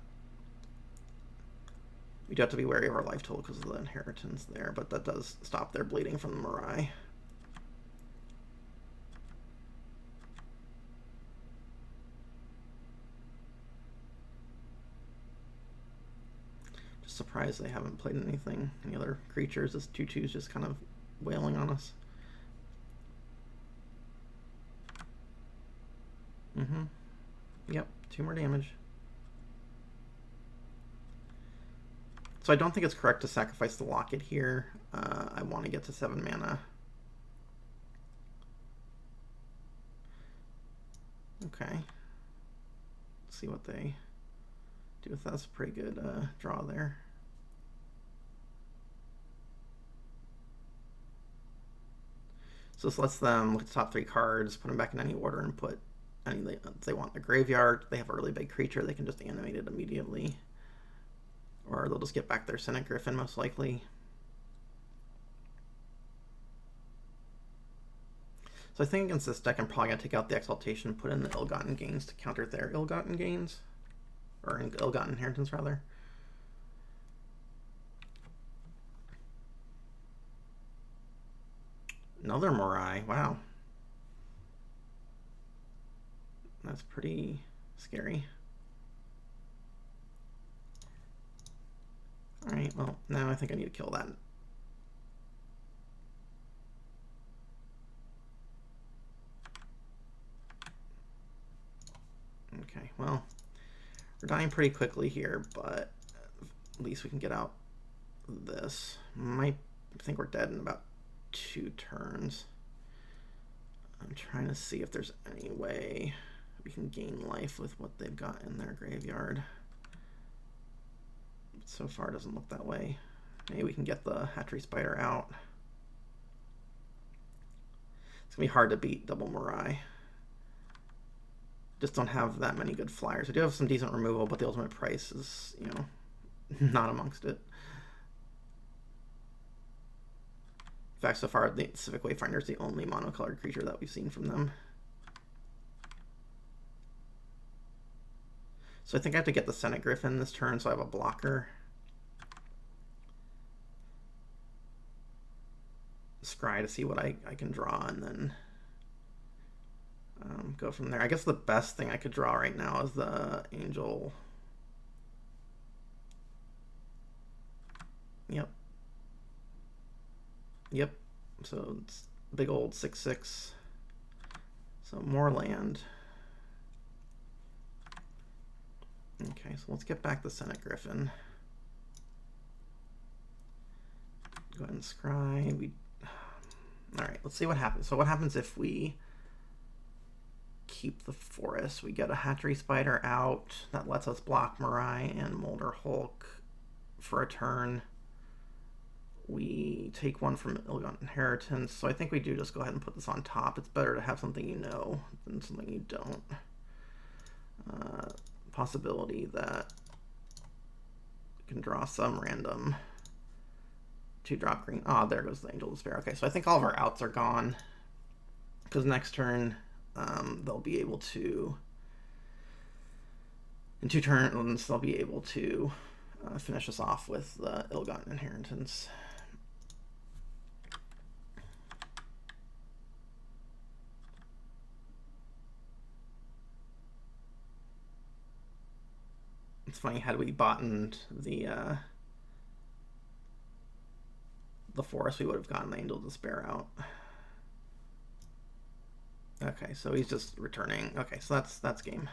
We do have to be wary of our life total because of the inheritance there, but that does stop their bleeding from the Mirai. Just surprised they haven't played anything. Any other creatures? This 2/2 is just kind of wailing on us. Yep, 2 more damage. So I don't think it's correct to sacrifice the Locket here. I want to get to 7 mana. Okay. Let's see what they do with that. That's a pretty good draw there. So this lets them look at the top 3 cards, put them back in any order, and put any they want in the graveyard. They have a really big creature, they can just animate it immediately. Or they'll just get back their Senate Griffin, most likely. So I think against this deck, I'm probably going to take out the Exaltation and put in the Ill-Gotten Gains to counter their Ill-Gotten Gains. Or Ill-Gotten Inheritance, rather. Another Mirai, wow. That's pretty scary. Alright, well, now I think I need to kill that. Okay, well, we're dying pretty quickly here, but at least we can get out this. I think we're dead in about 2 turns. I'm trying to see if there's any way we can gain life with what they've got in their graveyard. But so far it doesn't look that way. Maybe we can get the Hatchery Spider out. It's going to be hard to beat double Mirai. Just don't have that many good flyers. I do have some decent removal, but the ultimate price is, you know, not amongst it. In fact, so far, the Civic Wayfinder is the only monocolored creature that we've seen from them. So I think I have to get the Senate Griffin this turn, so I have a blocker. Scry to see what I can draw, and then go from there. I guess the best thing I could draw right now is the Angel. Yep. Yep. So it's big old 6/6. So more land. Okay, so let's get back the Senate Griffin. Go ahead and scry. Alright, let's see what happens. So what happens if we keep the forest? We get a Hatchery Spider out. That lets us block Mirai and Molder Hulk for a turn. We take one from Ill-Gotten Inheritance. So I think we do just go ahead and put this on top. It's better to have something you know than something you don't. Possibility that you can draw some random 2-drop green. Oh, there goes the Angel of Despair. Okay, so I think all of our outs are gone. Because next turn, they'll be able to... In 2 turns, they'll be able to finish us off with the Ill-Gotten Inheritance. It's funny, had we bought the forest, we would have gotten the Angel of Despair out. Okay, so he's just returning. Okay, so that's game.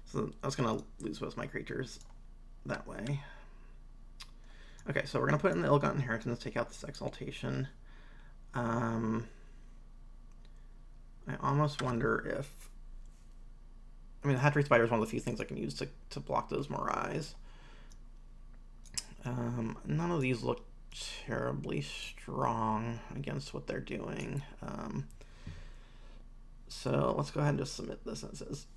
So I was gonna lose most of my creatures that way. Okay, so we're gonna put in the Ill-Gotten Inheritance, take out this Exaltation. I almost wonder if... I mean, the Hatchery Spider is one of the few things I can use to block those Morais. None of these look terribly strong against what they're doing. So let's go ahead and just submit this. And it says,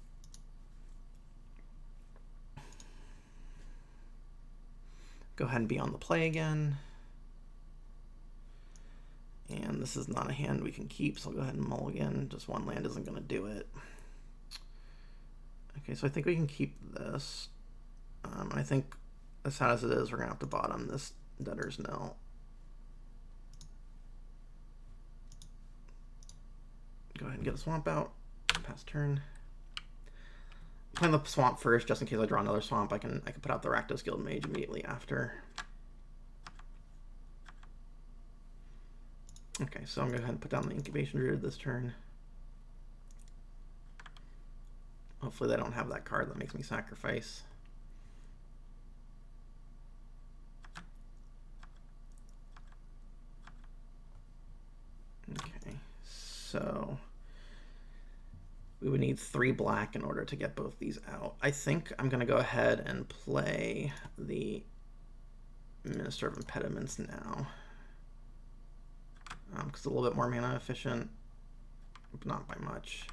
go ahead and be on the play again. And this is not a hand we can keep, so I'll go ahead and mulligan. Just one land isn't going to do it. Okay, so I think we can keep this. I think as sad as it is, we're going to have to bottom this Debtor's Knell. Go ahead and get a swamp out. Pass turn. Playing the swamp first, just in case I draw another swamp. I can put out the Rakdos Guildmage immediately after. Okay, so I'm going to go ahead and put down the Incubation Druid this turn. Hopefully they don't have that card that makes me sacrifice. Okay, so we would need 3 black in order to get both these out. I think I'm going to go ahead and play the Minister of Impediments now. Because it's a little bit more mana efficient, but not by much.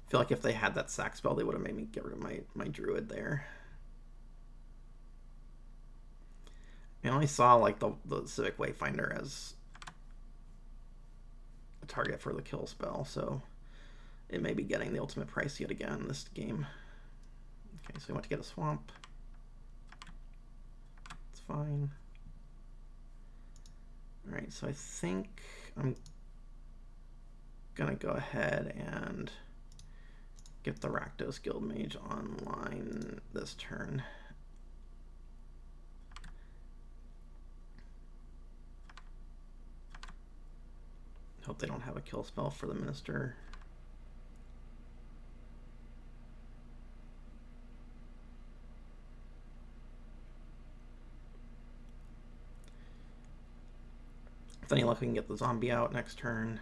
I feel like if they had that sack spell, they would have made me get rid of my Druid there. I only saw like the Civic Wayfinder as a target for the kill spell, so it may be getting the ultimate price yet again this game. Okay, so we want to get a swamp. It's fine. Alright, so I think I'm gonna go ahead and get the Rakdos Guildmage online this turn. Hope they don't have a kill spell for the Minister. With any luck, we can get the zombie out next turn.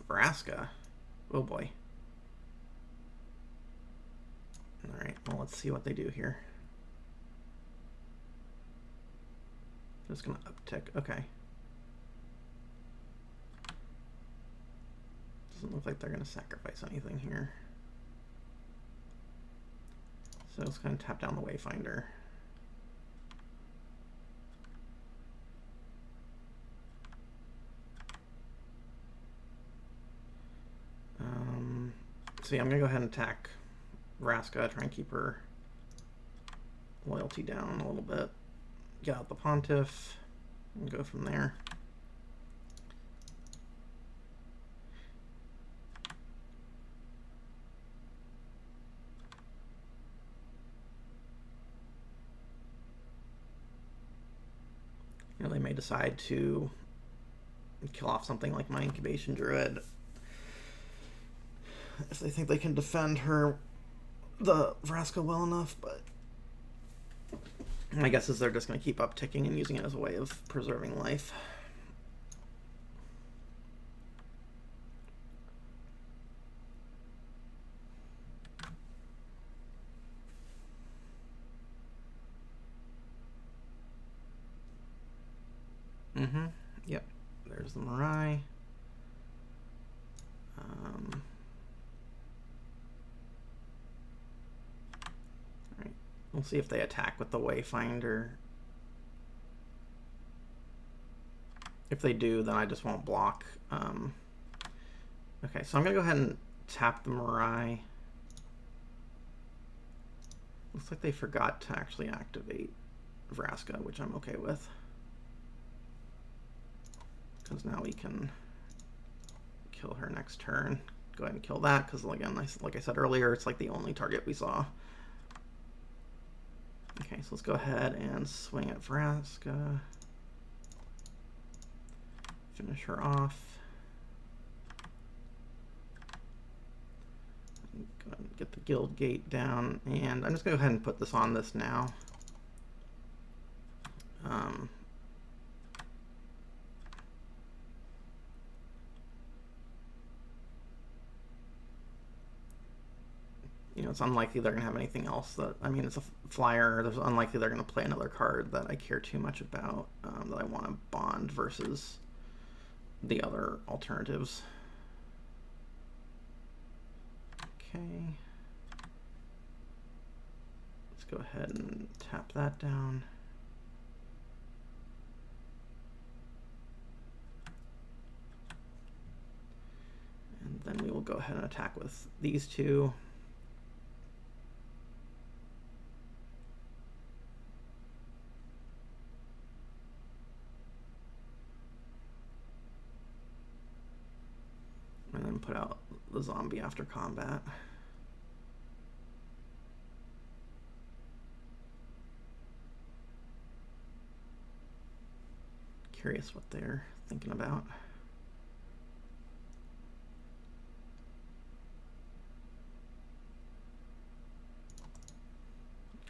Vraska. Oh boy. Alright, well, let's see what they do here. Just gonna uptick. Okay. Doesn't look like they're gonna sacrifice anything here. So it's gonna tap down the Wayfinder. So yeah, I'm gonna go ahead and attack Vraska, try and keep her loyalty down a little bit. Get out the Pontiff and go from there. You know, they may decide to kill off something like my Incubation Druid if they think they can defend the Vraska well enough, but my guess is they're just going to keep upticking and using it as a way of preserving life. Yep. There's the Morai. Alright. We'll see if they attack with the Wayfinder. If they do, then I just won't block. Okay, so I'm going to go ahead and tap the Mirai. Looks like they forgot to actually activate Vraska, which I'm okay with. Because now we can kill her next turn. Go ahead and kill that, because again, like I said earlier, it's like the only target we saw. Okay, so let's go ahead and swing at Vraska. Finish her off. Go ahead and get the guild gate down, and I'm just going to go ahead and put this on this now. You know, it's unlikely they're going to have anything else that, I mean, it's a flyer. There's unlikely they're going to play another card that I care too much about, that I want to bond versus the other alternatives. Okay. Let's go ahead and tap that down. And then we will go ahead and attack with these two. And then put out the zombie after combat. Curious what they're thinking about.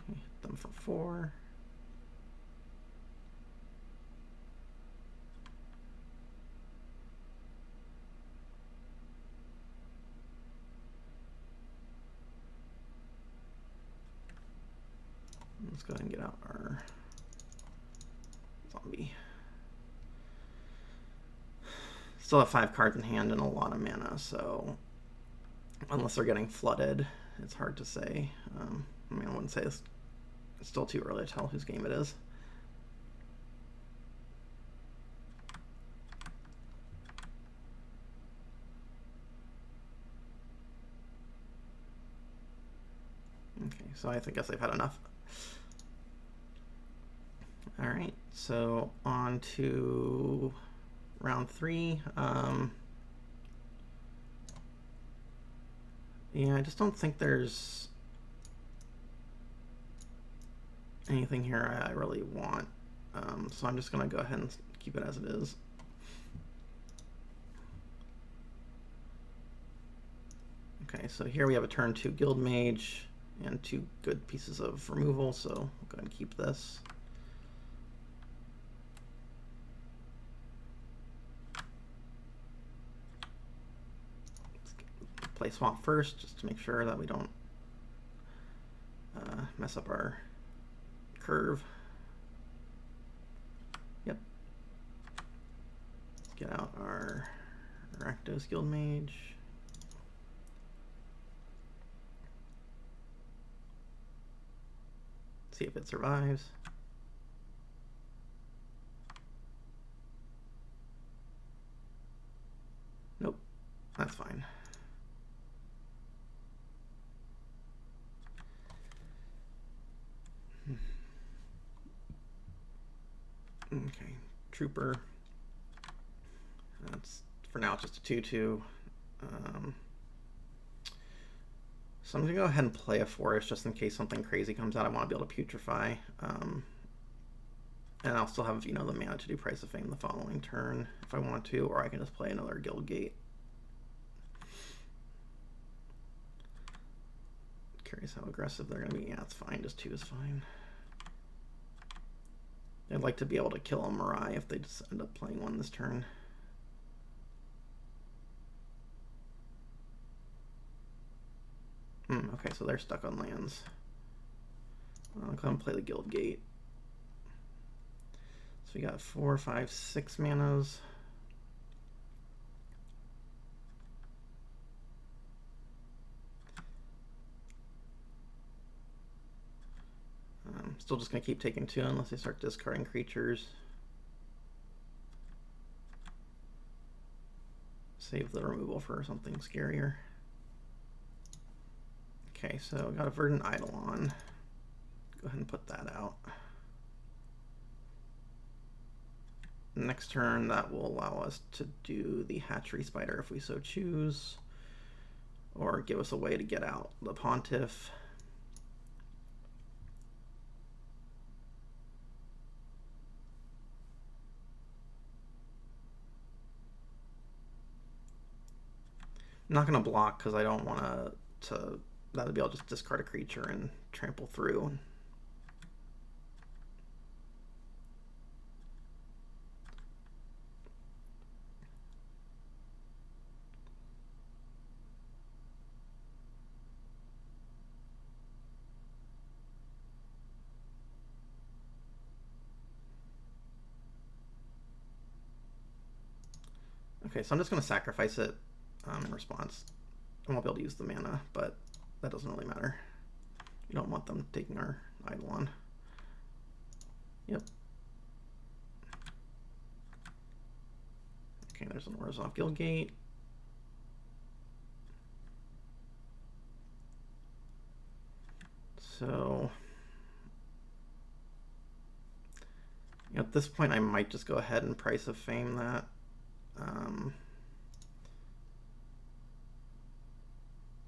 Okay, hit them for 4. Let's go ahead and get out our zombie. Still have 5 cards in hand and a lot of mana, so unless they're getting flooded, it's hard to say. I mean, I wouldn't say it's still too early to tell whose game it is. Okay, so I guess I've had enough. All right, so on to round 3. Yeah, I just don't think there's anything here I really want. So I'm just going to go ahead and keep it as it is. Okay, so here we have a turn 2 Guild Mage and 2 good pieces of removal, so we'll go ahead and keep this. Play Swamp first, just to make sure that we don't mess up our curve. Yep. Let's get out our Rakdos Guild Mage. See if it survives. Nope, that's fine. Okay, Trooper. That's, for now, it's just a 2/2. So I'm going to go ahead and play a Forest just in case something crazy comes out. I want to be able to Putrefy. And I'll still have, you know, the mana to do Price of Fame the following turn if I want to, or I can just play another Guild Gate. Curious how aggressive they're going to be. Yeah, it's fine. Just 2 is fine. I'd like to be able to kill a Mirai if they just end up playing one this turn. Okay, so they're stuck on lands. I'll go and play the Guild Gate. So we got 4, 5, 6 manas. I'm still just going to keep taking 2 unless they start discarding creatures. Save the removal for something scarier. Okay, so got a Verdant Eidolon. Go ahead and put that out. Next turn, that will allow us to do the Hatchery Spider if we so choose, or give us a way to get out the Pontiff. I'm not going to block because I don't want to that would be I'll just discard a creature and trample through. Okay, so I'm just going to sacrifice it in response. I won't be able to use the mana, but that doesn't really matter. We don't want them taking our Eidolon. Yep. Okay, there's an Orzhov Guildgate. So at this point, I might just go ahead and Price of Fame that.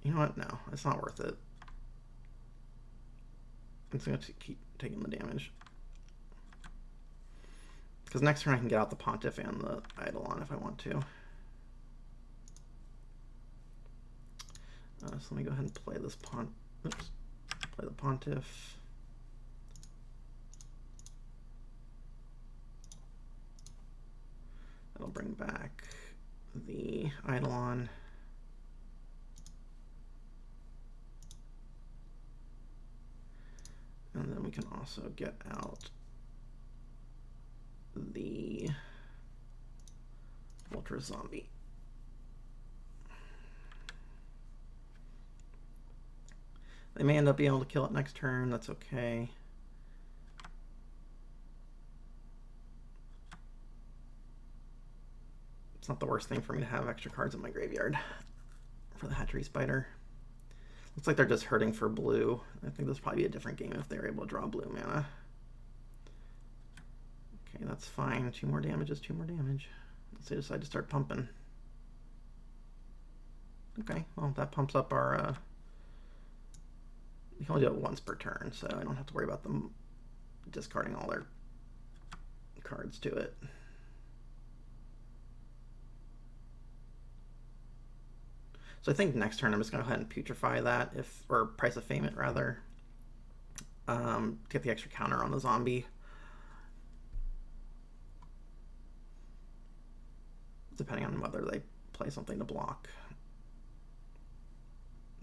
You know what? No, it's not worth it. I'm just going to keep taking the damage. Because next turn I can get out the Pontiff and the Eidolon if I want to. So let me go ahead and play this play the Pontiff. That'll bring back the Eidolon. And then we can also get out the Ultra Zombie. They may end up being able to kill it next turn. That's okay. It's not the worst thing for me to have extra cards in my graveyard for the Hatchery Spider. Looks like they're just hurting for blue. I think this would probably be a different game if they were able to draw blue mana. Okay, that's fine. 2 more damage is 2 more damage. Let's say decide to start pumping. Okay, well that pumps up our... we can only do it once per turn, so I don't have to worry about them discarding all their cards to it. So I think next turn I'm just going to go ahead and putrefy that, or Price of Fame it rather, to get the extra counter on the zombie. Depending on whether they play something to block.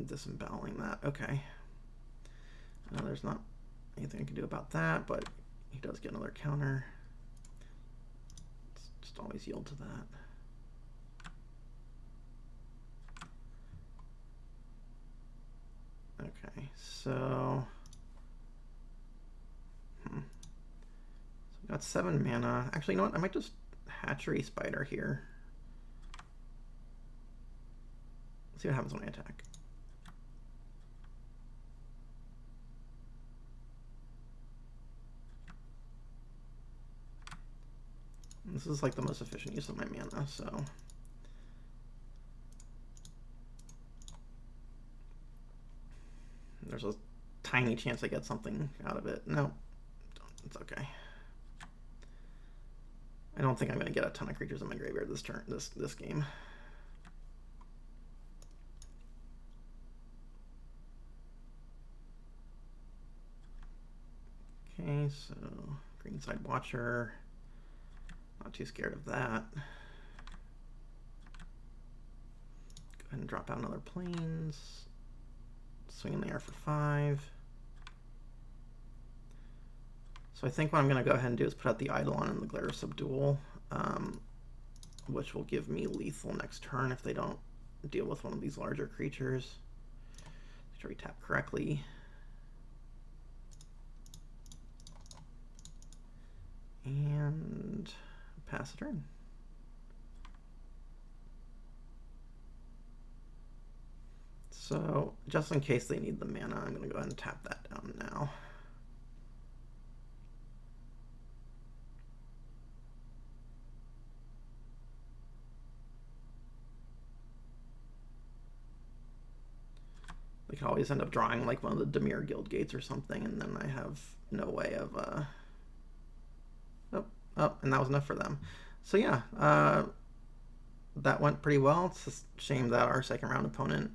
Disemboweling that, okay. There's not anything I can do about that, but he does get another counter. Just always yield to that. Okay, so we got 7 mana. Actually, you know what? I might just Hatchery Spider here. Let's see what happens when I attack. This is like the most efficient use of my mana, so. There's a tiny chance I get something out of it. No, it's okay. I don't think I'm going to get a ton of creatures in my graveyard this turn, this game. Okay, so Greenside Watcher. Not too scared of that. Go ahead and drop out another Plains. Swing in the air for 5. So I think what I'm going to go ahead and do is put out the Eidolon and the Glare of Subdual, which will give me lethal next turn if they don't deal with one of these larger creatures. Make sure we tap correctly. And pass a turn. So just in case they need the mana, I'm going to go ahead and tap that down now. They could always end up drawing like one of the Dimir Guild Gates or something, and then I have no way of... and that was enough for them. So yeah, that went pretty well. It's a shame that our second round opponent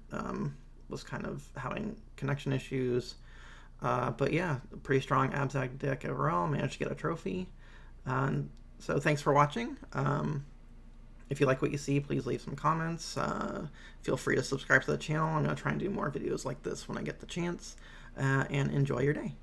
was kind of having connection issues. But yeah, pretty strong Abzag deck overall. Managed to get a trophy. So thanks for watching. If you like what you see, please leave some comments. Feel free to subscribe to the channel. I'm going to try and do more videos like this when I get the chance. And enjoy your day.